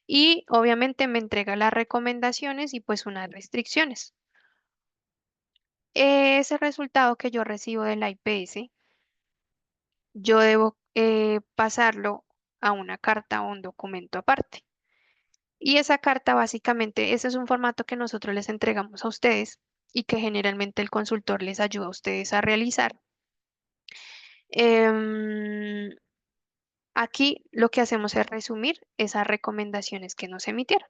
Y obviamente me entrega las recomendaciones y pues unas restricciones. Ese resultado que yo recibo de la IPS, yo debo pasarlo a una carta o un documento aparte. Y esa carta básicamente, ese es un formato que nosotros les entregamos a ustedes y que generalmente el consultor les ayuda a ustedes a realizar. Em, Aquí lo que hacemos es resumir esas recomendaciones que nos emitieron.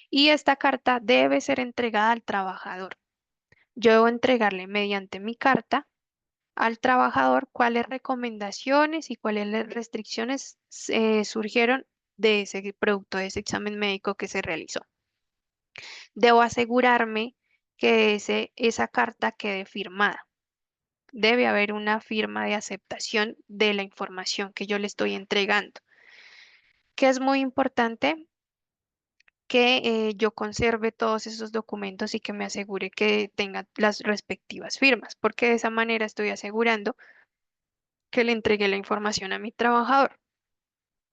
Y esta carta debe ser entregada al trabajador. Yo debo entregarle mediante mi carta al trabajador cuáles recomendaciones y cuáles restricciones surgieron de ese producto, de ese examen médico que se realizó. Debo asegurarme que esa carta quede firmada. Debe haber una firma de aceptación de la información que yo le estoy entregando, que es muy importante que yo conserve todos esos documentos y que me asegure que tenga las respectivas firmas, porque de esa manera estoy asegurando que le entregue la información a mi trabajador,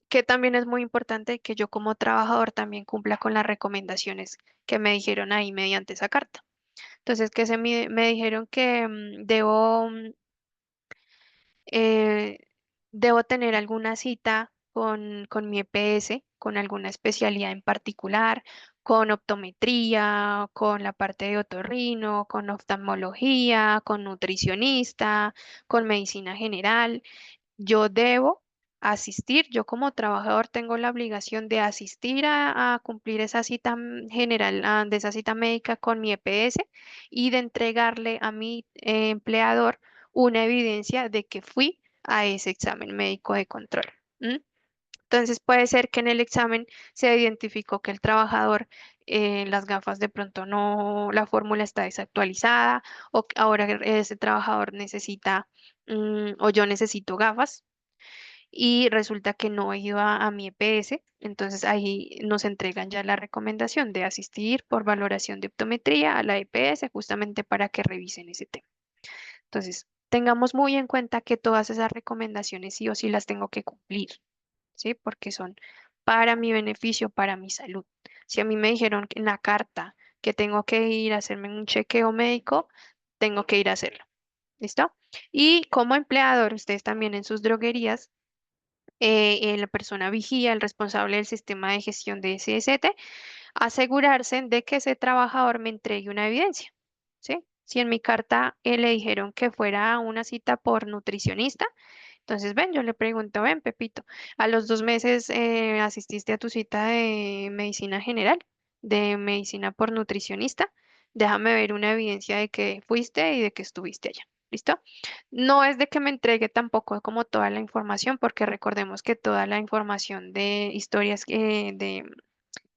que también es muy importante que yo como trabajador también cumpla con las recomendaciones que me dijeron ahí mediante esa carta. Entonces, me dijeron que eh, debo tener alguna cita con mi EPS, con alguna especialidad en particular, con optometría, con la parte de otorrino, con oftalmología, con nutricionista, con medicina general. Yo debo asistir, yo como trabajador tengo la obligación de asistir a cumplir esa cita general, de esa cita médica con mi EPS y de entregarle a mi empleador una evidencia de que fui a ese examen médico de control. ¿M? Entonces puede ser que en el examen se identificó que el trabajador, las gafas de pronto no, la fórmula está desactualizada o que ahora ese trabajador necesita o yo necesito gafas y resulta que no iba a mi EPS, entonces ahí nos entregan ya la recomendación de asistir por valoración de optometría a la EPS justamente para que revisen ese tema. Entonces, tengamos muy en cuenta que todas esas recomendaciones sí o sí las tengo que cumplir, ¿sí? Porque son para mi beneficio, para mi salud. Si a mí me dijeron en la carta que tengo que ir a hacerme un chequeo médico, tengo que ir a hacerlo. ¿Listo? Y como empleador, ustedes también en sus droguerías, la persona vigía, el responsable del sistema de gestión de SST, asegurarse de que ese trabajador me entregue una evidencia, ¿sí? Si en mi carta le dijeron que fuera a una cita por nutricionista, entonces ven, yo le pregunto, ven, Pepito, a los 2 meses asististe a tu cita de medicina general, de medicina por nutricionista, déjame ver una evidencia de que fuiste y de que estuviste allá. ¿Listo? No es de que me entregue tampoco como toda la información, porque recordemos que toda la información de historias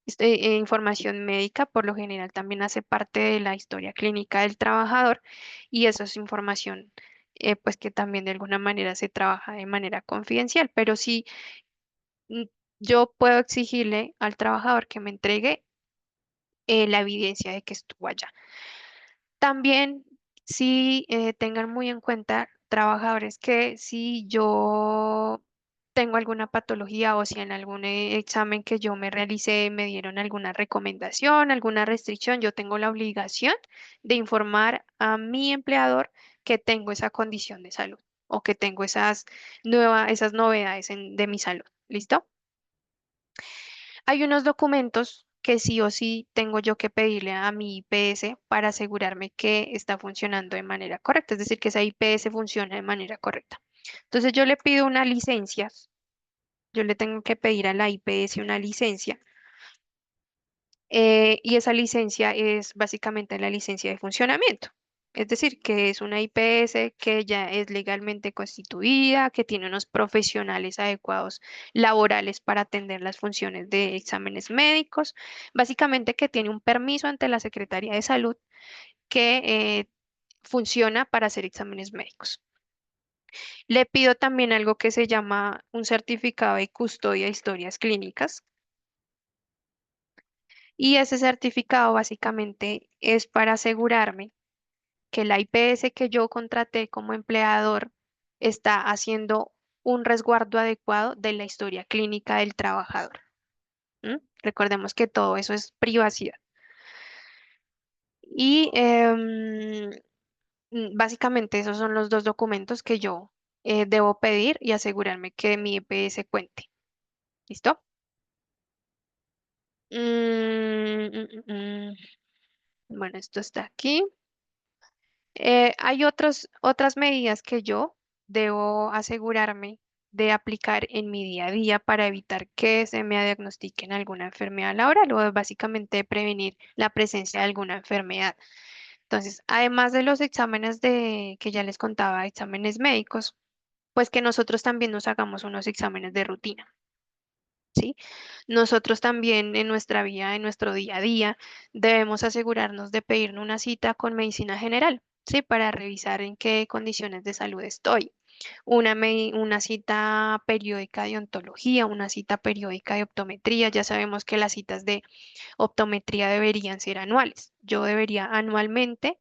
información médica, por lo general también hace parte de la historia clínica del trabajador y eso es información pues que también de alguna manera se trabaja de manera confidencial, pero sí mm, yo puedo exigirle al trabajador que me entregue la evidencia de que estuvo allá. También sí tengan muy en cuenta trabajadores que si yo tengo alguna patología o si en algún examen que yo me realicé me dieron alguna recomendación, alguna restricción, yo tengo la obligación de informar a mi empleador que tengo esa condición de salud o que tengo esas novedades de mi salud. ¿Listo? Hay unos documentos que sí o sí tengo yo que pedirle a mi IPS para asegurarme que está funcionando de manera correcta, es decir, que esa IPS funciona de manera correcta. Entonces yo le pido una licencia, yo le tengo que pedir a la IPS una licencia y esa licencia es básicamente la licencia de funcionamiento. Es decir, que es una IPS que ya es legalmente constituida, que tiene unos profesionales adecuados laborales para atender las funciones de exámenes médicos, básicamente que tiene un permiso ante la Secretaría de Salud que funciona para hacer exámenes médicos. Le pido también algo que se llama un certificado de custodia de historias clínicas. Y ese certificado básicamente es para asegurarme que la IPS que yo contraté como empleador está haciendo un resguardo adecuado de la historia clínica del trabajador. ¿M? Recordemos que todo eso es privacidad. Y básicamente esos son los dos documentos que yo debo pedir y asegurarme que mi IPS cuente. ¿Listo? Bueno, esto está aquí. Hay otras medidas que yo debo asegurarme de aplicar en mi día a día para evitar que se me diagnostiquen alguna enfermedad laboral o básicamente prevenir la presencia de alguna enfermedad. Entonces, además de los exámenes que ya les contaba, exámenes médicos, pues que nosotros también nos hagamos unos exámenes de rutina. ¿Sí? Nosotros también en nuestra vida, en nuestro día a día, debemos asegurarnos de pedir una cita con medicina general, ¿sí? Para revisar en qué condiciones de salud estoy. Una cita periódica de odontología, una cita periódica de optometría. Ya sabemos que las citas de optometría deberían ser anuales. Yo debería anualmente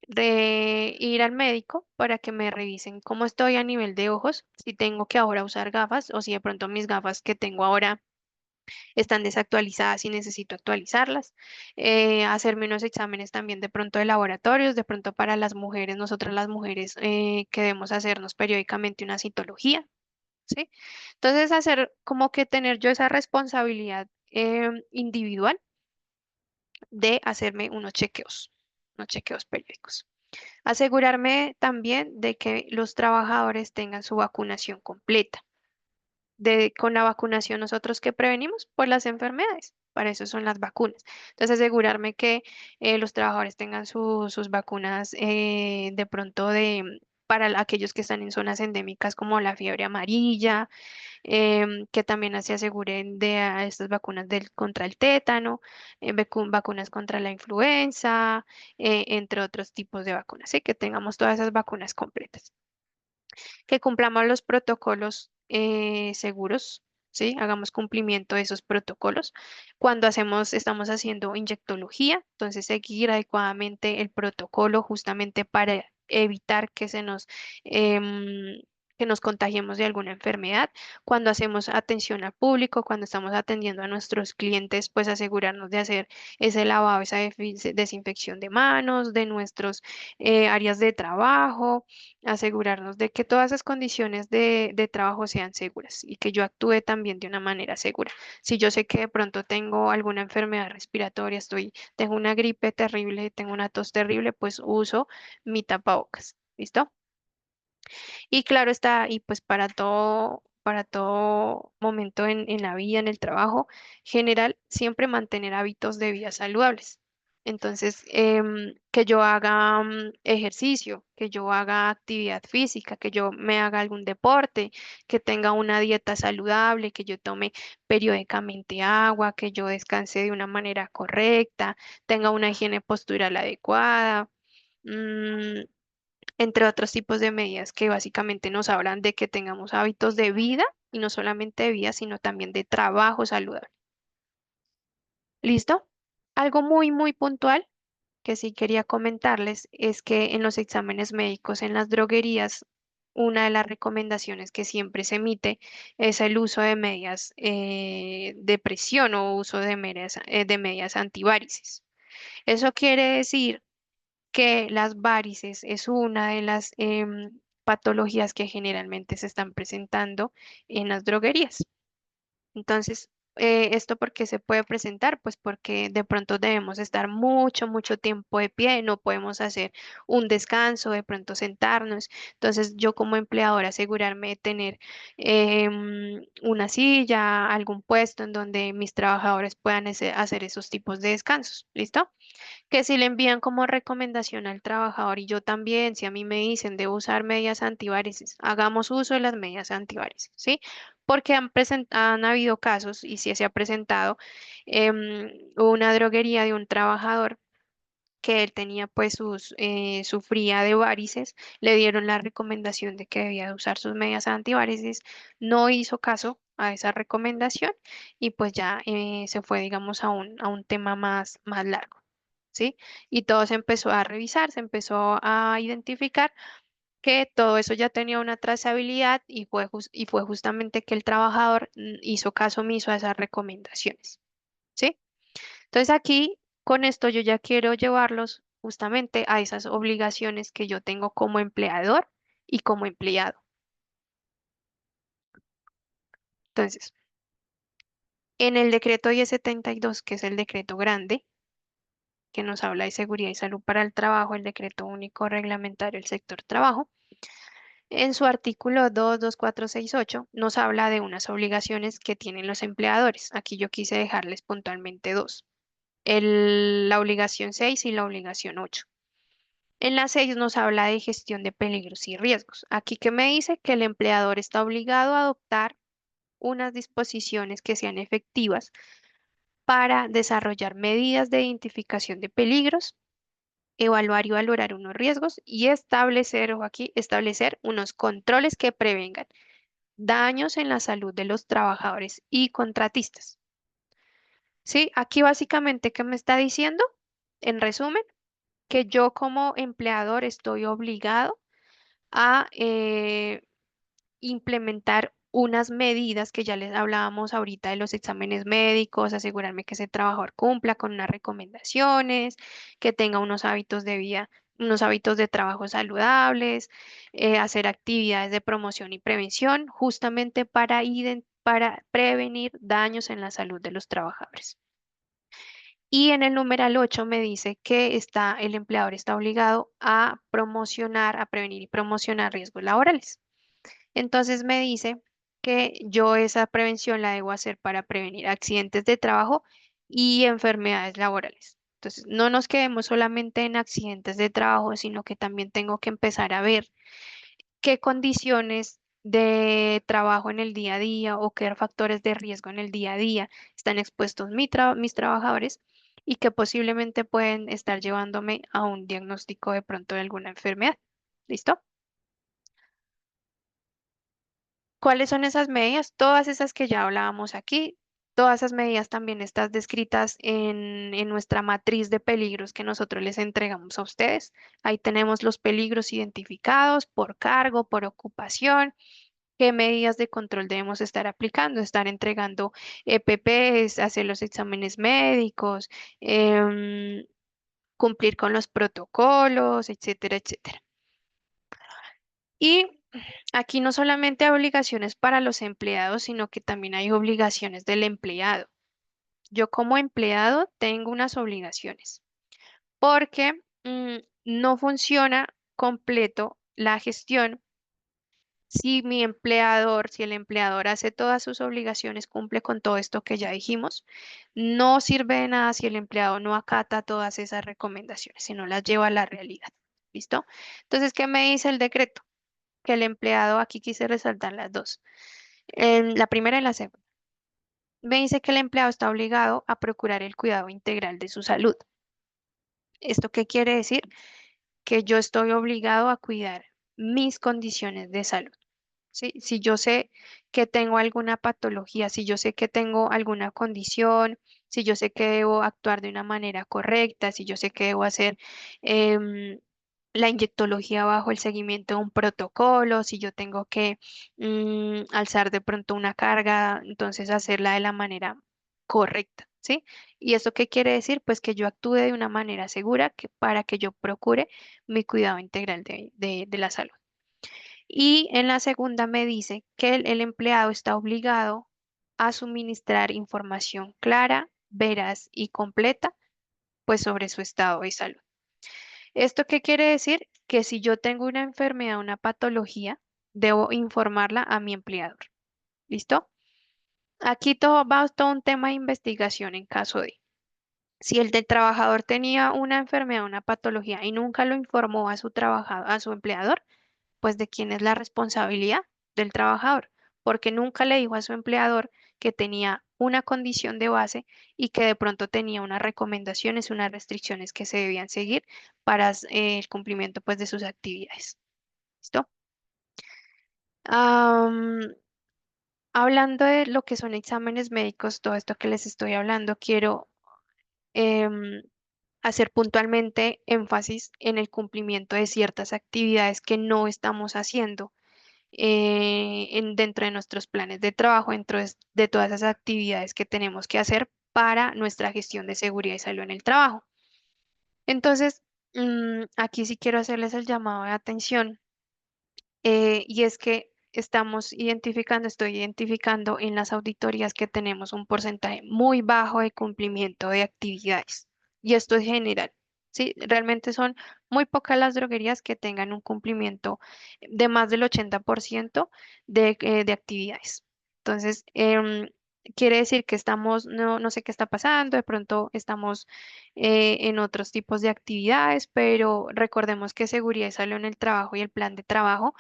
de ir al médico para que me revisen cómo estoy a nivel de ojos, si tengo que ahora usar gafas o si de pronto mis gafas que tengo ahora están desactualizadas y necesito actualizarlas. Hacerme unos exámenes también de pronto de laboratorios, de pronto para las mujeres, nosotras las mujeres que debemos hacernos periódicamente una citología, ¿sí? Entonces, hacer como que tener yo esa responsabilidad individual de hacerme unos chequeos periódicos. Asegurarme también de que los trabajadores tengan su vacunación completa con la vacunación nosotros que prevenimos pues las enfermedades. Para eso son las vacunas. Entonces, asegurarme que los trabajadores tengan sus vacunas de pronto para aquellos que están en zonas endémicas como la fiebre amarilla, que también se aseguren de estas vacunas contra el tétano, vacunas contra la influenza, entre otros tipos de vacunas, ¿sí? Que tengamos todas esas vacunas completas, que cumplamos los protocolos seguros, ¿sí? Hagamos cumplimiento de esos protocolos. Cuando estamos haciendo inyectología, entonces seguir adecuadamente el protocolo justamente para evitar que se nos que nos contagiemos de alguna enfermedad. Cuando hacemos atención al público, cuando estamos atendiendo a nuestros clientes, pues asegurarnos de hacer ese lavado, esa desinfección de manos, de nuestros áreas de trabajo, asegurarnos de que todas esas condiciones de trabajo sean seguras y que yo actúe también de una manera segura. Si yo sé que de pronto tengo alguna enfermedad respiratoria, tengo una gripe terrible, tengo una tos terrible, pues uso mi tapabocas. ¿Listo? Y claro está, y pues para todo momento en la vida, en el trabajo general, siempre mantener hábitos de vida saludables. Entonces, que yo haga ejercicio, que yo haga actividad física, que yo me haga algún deporte, que tenga una dieta saludable, que yo tome periódicamente agua, que yo descanse de una manera correcta, tenga una higiene postural adecuada. mm, Entre otros tipos de medidas que básicamente nos hablan de que tengamos hábitos de vida y no solamente de vida, sino también de trabajo saludable. ¿Listo? Algo muy puntual que sí quería comentarles es que en los exámenes médicos en las droguerías, una de las recomendaciones que siempre se emite es el uso de medias de presión o uso de medias antivarices. Eso quiere decir que las varices es una de las patologías que generalmente se están presentando en las droguerías. Entonces, ¿esto por qué se puede presentar? Pues porque de pronto debemos estar mucho tiempo de pie, no podemos hacer un descanso, de pronto sentarnos. Entonces, yo como empleadora asegurarme de tener una silla, algún puesto en donde mis trabajadores puedan hacer esos tipos de descansos. ¿Listo? Que si le envían como recomendación al trabajador y yo también, si a mí me dicen de usar medias antivarices, hagamos uso de las medias antivarices, ¿sí? Porque han habido casos y si se ha presentado una droguería de un trabajador que él tenía pues sufría de varices, le dieron la recomendación de que debía de usar sus medias antivarices, no hizo caso a esa recomendación y pues ya se fue digamos a un tema más largo. ¿Sí? Y todo se empezó a revisar, se empezó a identificar que todo eso ya tenía una trazabilidad y fue justamente que el trabajador hizo caso omiso a esas recomendaciones, ¿sí? Entonces aquí, con esto yo ya quiero llevarlos justamente a esas obligaciones que yo tengo como empleador y como empleado. Entonces, en el decreto 1072, que es el decreto grande, que nos habla de seguridad y salud para el trabajo, el decreto único reglamentario del sector trabajo, en su artículo 22468 nos habla de unas obligaciones que tienen los empleadores. Aquí yo quise dejarles puntualmente dos, la obligación 6 y la obligación 8. En la 6 nos habla de gestión de peligros y riesgos. Aquí que me dice que el empleador está obligado a adoptar unas disposiciones que sean efectivas para desarrollar medidas de identificación de peligros, evaluar y valorar unos riesgos y establecer, o aquí, establecer unos controles que prevengan daños en la salud de los trabajadores y contratistas. Sí, aquí básicamente, ¿qué me está diciendo? En resumen, que yo como empleador estoy obligado a implementar unas medidas que ya les hablábamos ahorita de los exámenes médicos, asegurarme que ese trabajador cumpla con unas recomendaciones, que tenga unos hábitos de vida, unos hábitos de trabajo saludables, hacer actividades de promoción y prevención, justamente para prevenir daños en la salud de los trabajadores. Y en el numeral 8 me dice que el empleador está obligado a promocionar, a prevenir y promocionar riesgos laborales. Entonces me dice que yo esa prevención la debo hacer para prevenir accidentes de trabajo y enfermedades laborales. Entonces, no nos quedemos solamente en accidentes de trabajo, sino que también tengo que empezar a ver qué condiciones de trabajo en el día a día o qué factores de riesgo en el día a día están expuestos mis trabajadores y que posiblemente pueden estar llevándome a un diagnóstico de pronto de alguna enfermedad. ¿Listo? ¿Cuáles son esas medidas? Todas esas que ya hablábamos aquí. Todas esas medidas también están descritas en nuestra matriz de peligros que nosotros les entregamos a ustedes. Ahí tenemos los peligros identificados por cargo, por ocupación, qué medidas de control debemos estar aplicando, estar entregando EPPs, hacer los exámenes médicos, cumplir con los protocolos, etcétera, etcétera. Y aquí no solamente hay obligaciones para los empleados, sino que también hay obligaciones del empleado. Yo como empleado tengo unas obligaciones porque no funciona completo la gestión si mi empleador, si el empleador hace todas sus obligaciones, cumple con todo esto que ya dijimos, no sirve de nada si el empleado no acata todas esas recomendaciones, si no las lleva a la realidad. ¿Listo? Entonces, ¿qué me dice el decreto? Que el empleado, aquí quise resaltar las dos, en la primera y la segunda. Me dice que el empleado está obligado a procurar el cuidado integral de su salud. ¿Esto qué quiere decir? Que yo estoy obligado a cuidar mis condiciones de salud. ¿Sí? Si yo sé que tengo alguna patología, si yo sé que tengo alguna condición, si yo sé que debo actuar de una manera correcta, si yo sé que debo hacer em, la inyectología bajo el seguimiento de un protocolo, si yo tengo que alzar de pronto una carga, entonces hacerla de la manera correcta, ¿sí? ¿Y eso qué quiere decir? Pues que yo actúe de una manera segura para que yo procure mi cuidado integral de la salud. Y en la segunda me dice que el empleado está obligado a suministrar información clara, veraz y completa, pues sobre su estado de salud. ¿Esto qué quiere decir? Que si yo tengo una enfermedad, una patología, debo informarla a mi empleador. ¿Listo? Aquí todo va todo un tema de investigación en caso de. Si el del trabajador tenía una enfermedad, una patología y nunca lo informó a su trabajador, a su empleador, pues de quién es la responsabilidad del trabajador, porque nunca le dijo a su empleador que tenía una condición de base y que de pronto tenía unas recomendaciones, unas restricciones que se debían seguir para el cumplimiento pues de sus actividades. ¿Listo? Am, Hablando de lo que son exámenes médicos, todo esto que les estoy hablando, quiero em, hacer puntualmente énfasis en el cumplimiento de ciertas actividades que no estamos haciendo dentro de nuestros planes de trabajo, dentro de todas esas actividades que tenemos que hacer para nuestra gestión de seguridad y salud en el trabajo. Entonces, aquí sí quiero hacerles el llamado de atención y es que estoy identificando en las auditorías que tenemos un porcentaje muy bajo de cumplimiento de actividades. Y esto es general. Sí, realmente son muy pocas las droguerías que tengan un cumplimiento de más del 80% de actividades. Entonces, quiere decir que no sé qué está pasando, de pronto estamos en otros tipos de actividades, pero recordemos que seguridad y salud en el trabajo y el plan de trabajo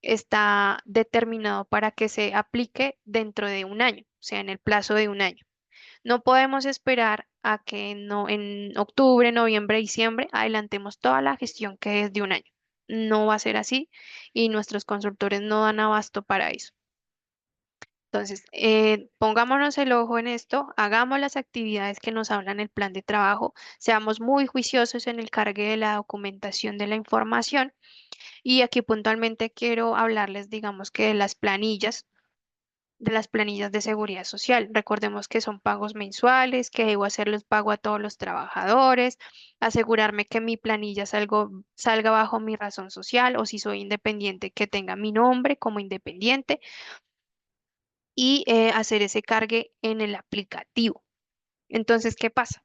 está determinado para que se aplique dentro de un año, o sea, en el plazo de un año. No podemos esperar a que no, en octubre, noviembre, diciembre adelantemos toda la gestión que es de un año. No va a ser así y nuestros consultores no dan abasto para eso. Entonces, pongámonos el ojo en esto, hagamos las actividades que nos hablan el plan de trabajo, seamos muy juiciosos en el cargue de la documentación de la información y aquí puntualmente quiero hablarles, digamos que de las planillas de seguridad social. Recordemos que son pagos mensuales, que debo hacerles pago a todos los trabajadores, asegurarme que mi planilla salga bajo mi razón social o si soy independiente, que tenga mi nombre como independiente y hacer ese cargue en el aplicativo. Entonces, ¿qué pasa?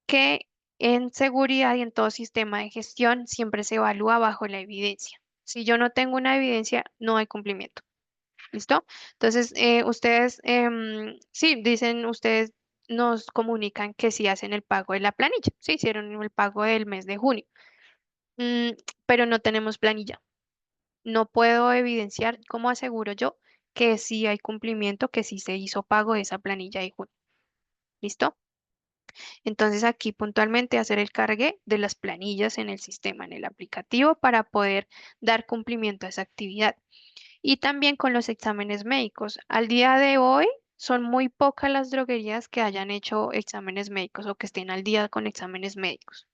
Que en seguridad y en todo sistema de gestión siempre se evalúa bajo la evidencia. Si yo no tengo una evidencia, no hay cumplimiento. ¿Listo? Entonces, ustedes, sí, dicen, ustedes nos comunican que sí hacen el pago de la planilla, sí, hicieron el pago del mes de junio, Mm, pero no tenemos planilla. No puedo evidenciar, ¿cómo aseguro yo que sí hay cumplimiento, que sí se hizo pago de esa planilla de junio? ¿Listo? Entonces aquí puntualmente hacer el cargue de las planillas en el sistema, en el aplicativo, para poder dar cumplimiento a esa actividad. Y también con los exámenes médicos. Al día de hoy, Son muy pocas las droguerías que hayan hecho exámenes médicos o que estén al día con exámenes médicos.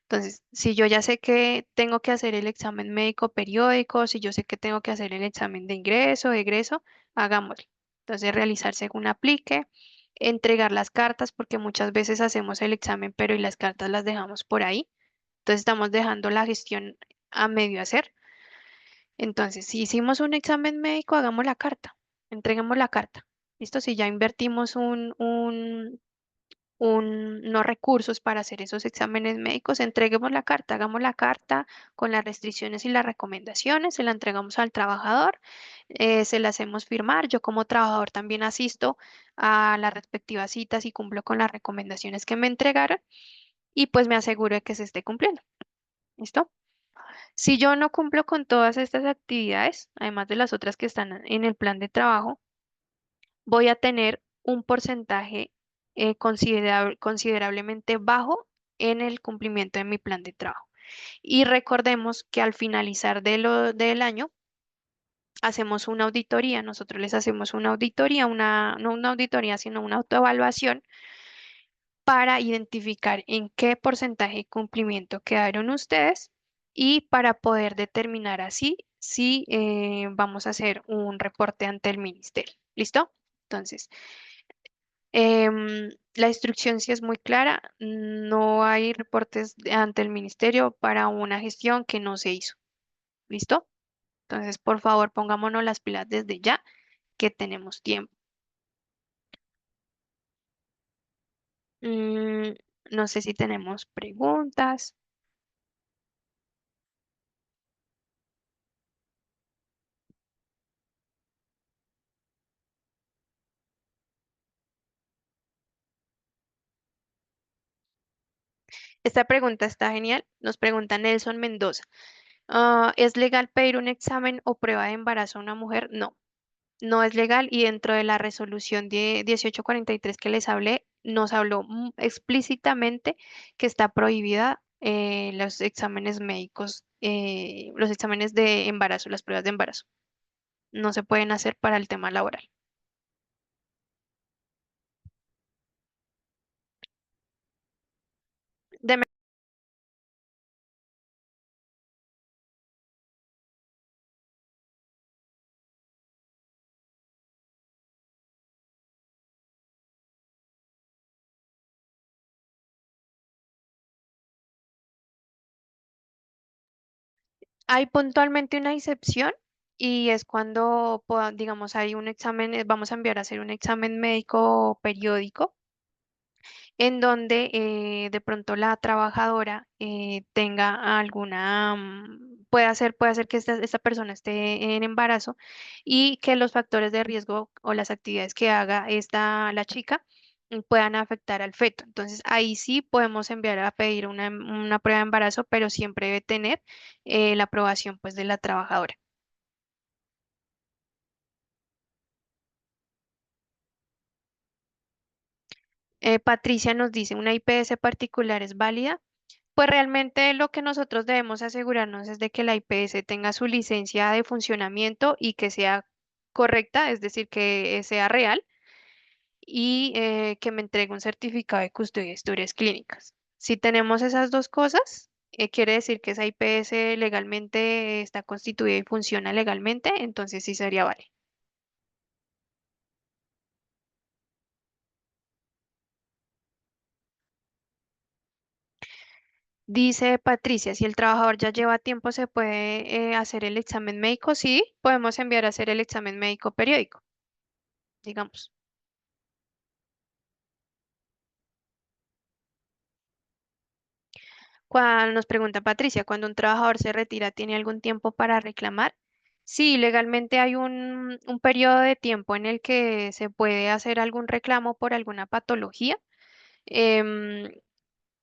Entonces, si yo ya sé que tengo que hacer el examen médico periódico, si yo sé que tengo que hacer el examen de ingreso, de egreso, hagámoslo. Entonces, realizar según aplique, entregar las cartas, porque muchas veces hacemos el examen, pero y las cartas las dejamos por ahí. Entonces, estamos dejando la gestión a medio hacer. Entonces, si hicimos un examen médico, hagamos la carta, entreguemos la carta. ¿Listo? Si ya invertimos unos recursos para hacer esos exámenes médicos, entreguemos la carta, hagamos la carta con las restricciones y las recomendaciones, se la entregamos al trabajador, se la hacemos firmar. Yo como trabajador también asisto a las respectivas citas y cumplo con las recomendaciones que me entregaron y pues me aseguro de que se esté cumpliendo. ¿Listo? Si yo no cumplo con todas estas actividades, además de las otras que están en el plan de trabajo, voy a tener un porcentaje considerablemente bajo en el cumplimiento de mi plan de trabajo. Y recordemos que al finalizar del año hacemos una auditoría, nosotros les hacemos una auditoría, no una auditoría, sino una autoevaluación para identificar en qué porcentaje de cumplimiento quedaron ustedes y para poder determinar así si vamos a hacer un reporte ante el ministerio. ¿Listo? Entonces, la instrucción sí es muy clara, no hay reportes ante el ministerio para una gestión que no se hizo. ¿Listo? Entonces, por favor, pongámonos las pilas desde ya, que tenemos tiempo. Mm, no sé si tenemos preguntas. Esta pregunta está genial. Nos pregunta Nelson Mendoza. ¿Es legal pedir un examen o prueba de embarazo a una mujer? No. No es legal y dentro de la resolución 1843 que les hablé, nos habló explícitamente que está prohibida los exámenes médicos, los exámenes de embarazo, las pruebas de embarazo. No se pueden hacer para el tema laboral. Deme- Hay puntualmente una excepción y es cuando, digamos, hay un examen, vamos a enviar a hacer un examen médico periódico en donde de pronto la trabajadora tenga alguna, puede hacer que esta persona esté en embarazo y que los factores de riesgo o las actividades que haga la chica puedan afectar al feto. Entonces ahí sí podemos enviar a pedir una prueba de embarazo, pero siempre debe tener la aprobación pues de la trabajadora. Patricia nos dice, ¿una IPS particular es válida? Pues realmente lo que nosotros debemos asegurarnos es de que la IPS tenga su licencia de funcionamiento y que sea correcta, es decir, que sea real y que me entregue un certificado de custodia de historias clínicas. Si tenemos esas dos cosas, quiere decir que esa IPS legalmente está constituida y funciona legalmente, entonces sí sería vale. Dice Patricia, si el trabajador ya lleva tiempo, ¿se puede hacer el examen médico? Sí, podemos enviar a hacer el examen médico periódico, digamos. Cuando nos pregunta Patricia, cuando un trabajador se retira, ¿tiene algún tiempo para reclamar? Sí, legalmente hay un periodo de tiempo en el que se puede hacer algún reclamo por alguna patología, em,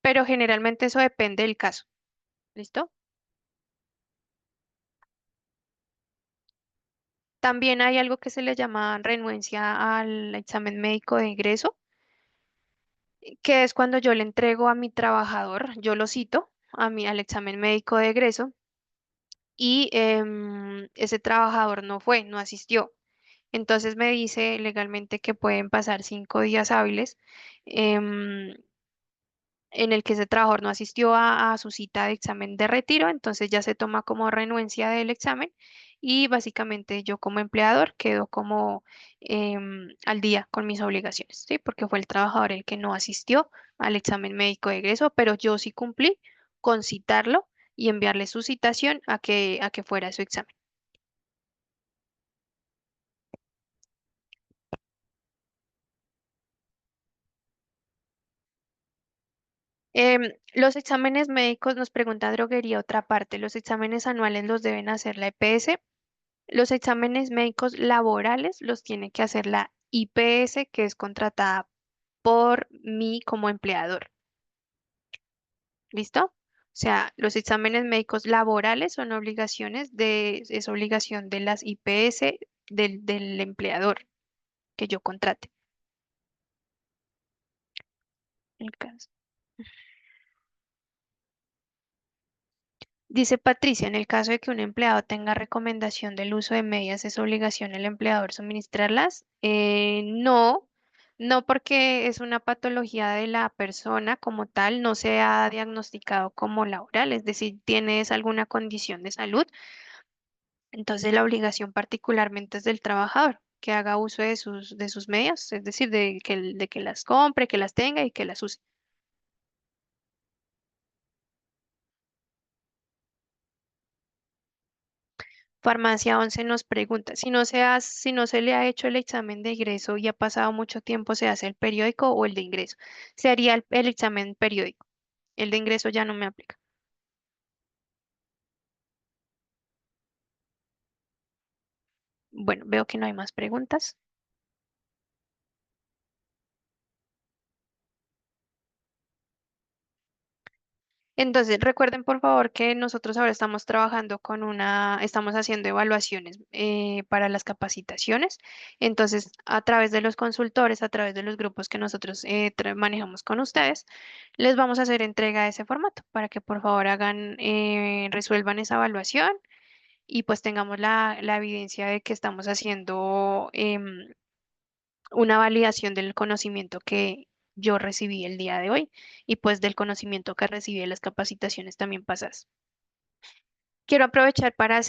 pero generalmente eso depende del caso. ¿Listo? También hay algo que se le llama renuencia al examen médico de ingreso, que es cuando yo le entrego a mi trabajador, yo lo cito al examen médico de egreso y ese trabajador no fue, no asistió. Entonces me dice legalmente que pueden pasar 5 días hábiles em, en el que ese trabajador no asistió a su cita de examen de retiro, entonces ya se toma como renuencia del examen y básicamente yo como empleador quedo como al día con mis obligaciones, ¿sí? Porque fue el trabajador el que no asistió al examen médico de egreso, pero yo sí cumplí con citarlo y enviarle su citación a que fuera su examen. Los exámenes médicos, nos pregunta Droguería otra parte, los exámenes anuales los deben hacer la EPS. Los exámenes médicos laborales los tiene que hacer la IPS, que es contratada por mí como empleador. ¿Listo? O sea, los exámenes médicos laborales son es obligación de las IPS del empleador que yo contrate. El caso. Dice Patricia, en el caso de que un empleado tenga recomendación del uso de medias, ¿es obligación el empleador suministrarlas? No, no porque es una patología de la persona como tal, no se ha diagnosticado como laboral, es decir, tienes alguna condición de salud, entonces la obligación particularmente es del trabajador que haga uso de sus medias, es decir, de que las compre, que las tenga y que las use. Farmacia 11 nos pregunta, si no se le ha hecho el examen de ingreso y ha pasado mucho tiempo, ¿se hace el periódico o el de ingreso? Se haría el examen periódico. El de ingreso ya no me aplica. Bueno, veo que no hay más preguntas. Entonces, recuerden por favor que nosotros ahora estamos trabajando estamos haciendo evaluaciones para las capacitaciones. Entonces, a través de los consultores, a través de los grupos que nosotros manejamos con ustedes, les vamos a hacer entrega de ese formato para que por favor resuelvan esa evaluación y pues tengamos la evidencia de que estamos haciendo una validación del conocimiento que yo recibí el día de hoy y pues del conocimiento que recibí de las capacitaciones también pasadas. Quiero aprovechar para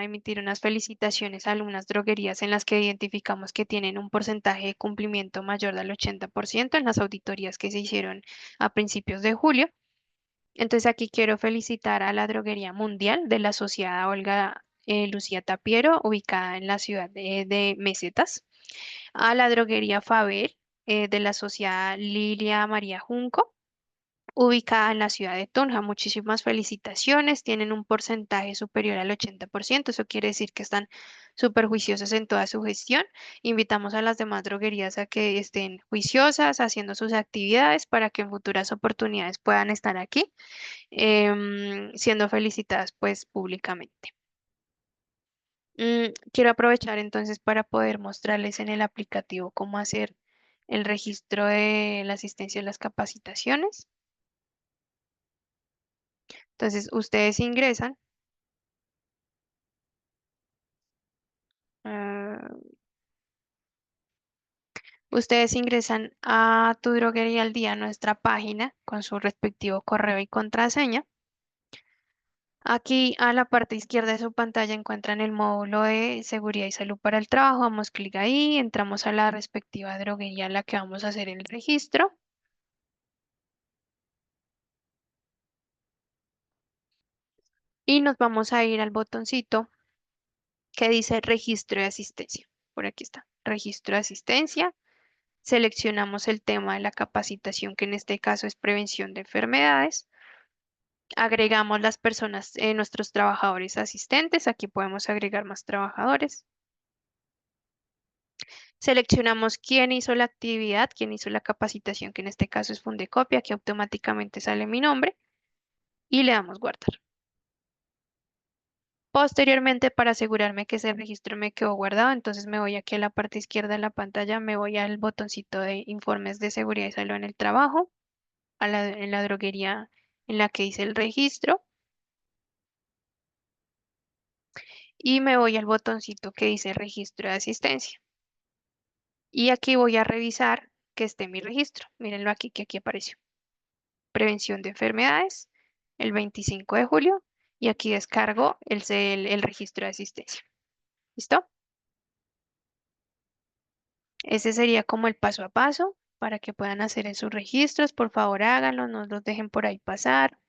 emitir unas felicitaciones a algunas droguerías en las que identificamos que tienen un porcentaje de cumplimiento mayor del 80% en las auditorías que se hicieron a principios de julio. Entonces aquí quiero felicitar a la Droguería Mundial de la asociada Olga Lucía Tapiero, ubicada en la ciudad de Mesetas, a la Droguería Faber de la asociada Lilia María Junco, ubicada en la ciudad de Tunja. Muchísimas felicitaciones, tienen un porcentaje superior al 80%, eso quiere decir que están súper juiciosas en toda su gestión. Invitamos a las demás droguerías a que estén juiciosas, haciendo sus actividades para que en futuras oportunidades puedan estar aquí, siendo felicitadas pues públicamente. Quiero aprovechar entonces para poder mostrarles en el aplicativo cómo hacer el registro de la asistencia a las capacitaciones. Entonces, ah, ustedes ingresan a Tu Droguería al Día, nuestra página, con su respectivo correo y contraseña. Aquí a la parte izquierda de su pantalla encuentran el módulo de seguridad y salud para el trabajo. Damos clic ahí, entramos a la respectiva droguería a la que vamos a hacer el registro y nos vamos a ir al botoncito que dice registro de asistencia. Por aquí está, registro de asistencia. Seleccionamos el tema de la capacitación, que en este caso es prevención de enfermedades. Agregamos las personas, nuestros trabajadores asistentes. Aquí podemos agregar más trabajadores. Seleccionamos quién hizo la actividad, quién hizo la capacitación, que en este caso es Fundecopia. Aquí automáticamente sale mi nombre y le damos guardar. Posteriormente, para asegurarme que ese registro me quedó guardado, entonces me voy aquí a la parte izquierda de la pantalla, me voy al botoncito de informes de seguridad y salud en el trabajo, en la droguería en la que hice el registro y me voy al botoncito que dice registro de asistencia. Y aquí voy a revisar que esté mi registro. Mírenlo aquí, que aquí apareció. Prevención de enfermedades, el 25 de julio, y aquí descargo el registro de asistencia. ¿Listo? Ese sería como el paso a paso para que puedan hacer en sus registros. Por favor, háganlo, no los dejen por ahí pasar.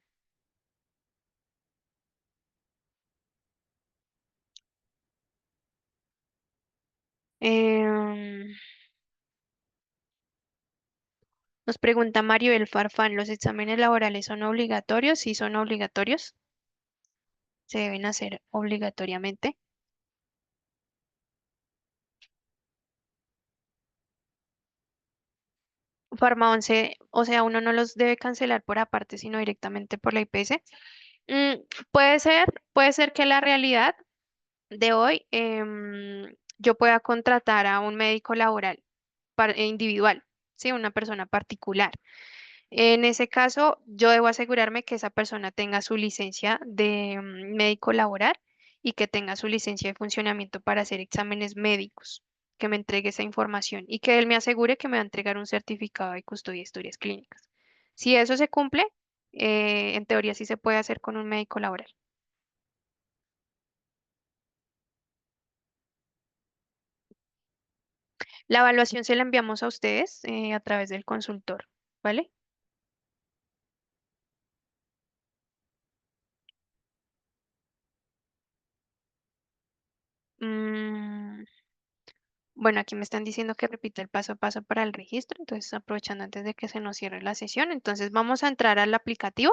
Em, Nos pregunta Maribel Farfán, ¿los exámenes laborales son obligatorios? Sí, son obligatorios. Se deben hacer obligatoriamente. Farma 11, o sea, uno no los debe cancelar por aparte, sino directamente por la IPS. Mm, puede ser que la realidad de hoy yo pueda contratar a un médico laboral individual, ¿sí? Una persona particular. En ese caso, yo debo asegurarme que esa persona tenga su licencia de médico laboral y que tenga su licencia de funcionamiento para hacer exámenes médicos, que me entregue esa información y que él me asegure que me va a entregar un certificado de custodia de historias clínicas. Si eso se cumple, en teoría sí se puede hacer con un médico laboral. La evaluación se la enviamos a ustedes a través del consultor, ¿vale? Mm, bueno, aquí me están diciendo que repita el paso a paso para el registro, entonces aprovechando antes de que se nos cierre la sesión, entonces vamos a entrar al aplicativo,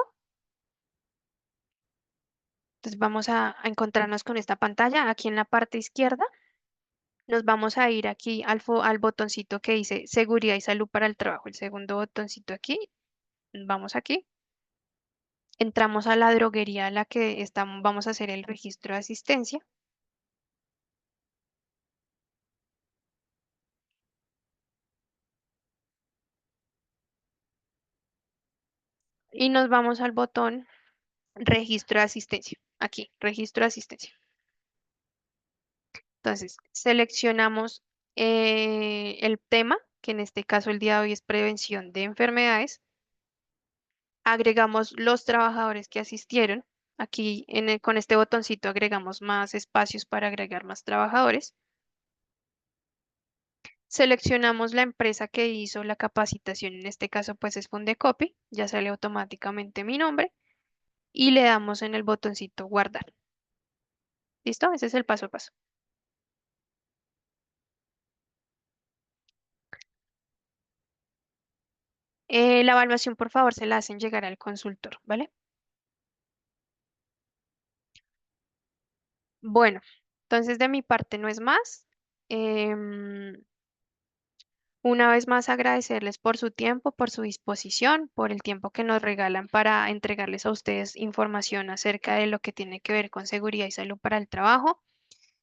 entonces vamos a encontrarnos con esta pantalla, aquí en la parte izquierda nos vamos a ir aquí al botoncito que dice seguridad y salud para el trabajo, el segundo botoncito aquí, vamos aquí, entramos a la droguería a la que estamos, vamos a hacer el registro de asistencia y nos vamos al botón registro de asistencia, aquí, registro de asistencia. Entonces, seleccionamos el tema, que en este caso el día de hoy es prevención de enfermedades. Agregamos los trabajadores que asistieron. Aquí con este botoncito agregamos más espacios para agregar más trabajadores. Seleccionamos la empresa que hizo la capacitación, en este caso pues es Fundecopy, ya sale automáticamente mi nombre y le damos en el botoncito guardar. ¿Listo? Ese es el paso a paso. La evaluación, por favor, se la hacen llegar al consultor, ¿vale? Bueno, entonces de mi parte no es más. Em, una vez más agradecerles por su tiempo, por su disposición, por el tiempo que nos regalan para entregarles a ustedes información acerca de lo que tiene que ver con seguridad y salud para el trabajo.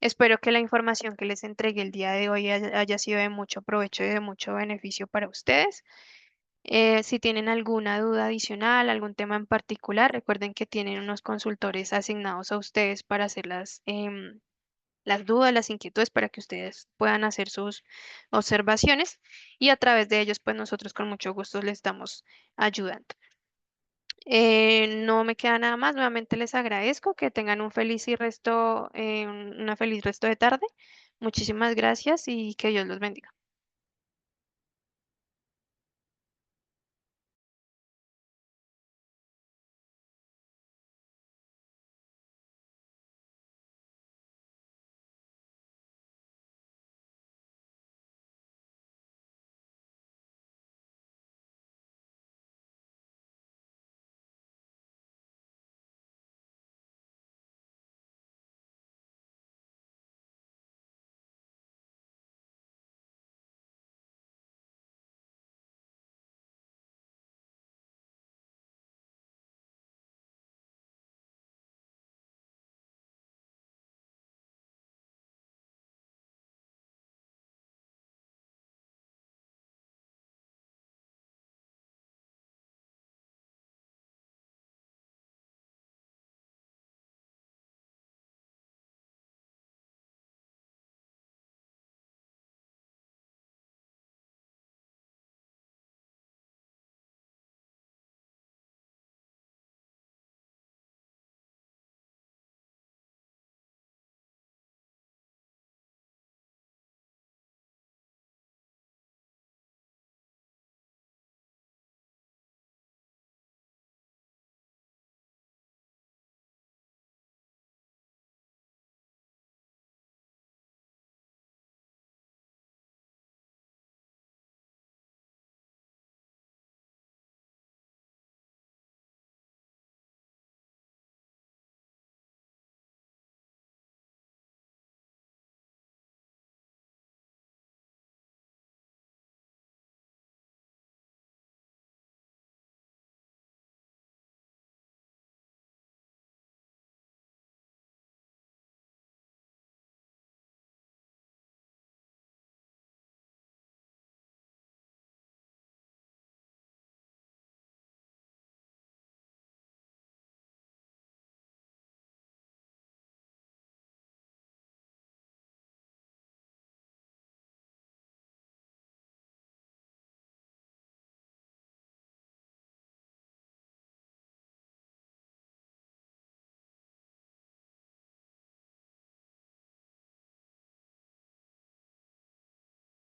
Espero que la información que les entregué el día de hoy haya sido de mucho provecho y de mucho beneficio para ustedes. Si tienen alguna duda adicional, algún tema en particular, recuerden que tienen unos consultores asignados a ustedes para hacer las dudas, las inquietudes para que ustedes puedan hacer sus observaciones y a través de ellos, pues nosotros con mucho gusto les estamos ayudando. No me queda nada más, nuevamente les agradezco que tengan un feliz y una feliz resto de tarde. Muchísimas gracias y que Dios los bendiga.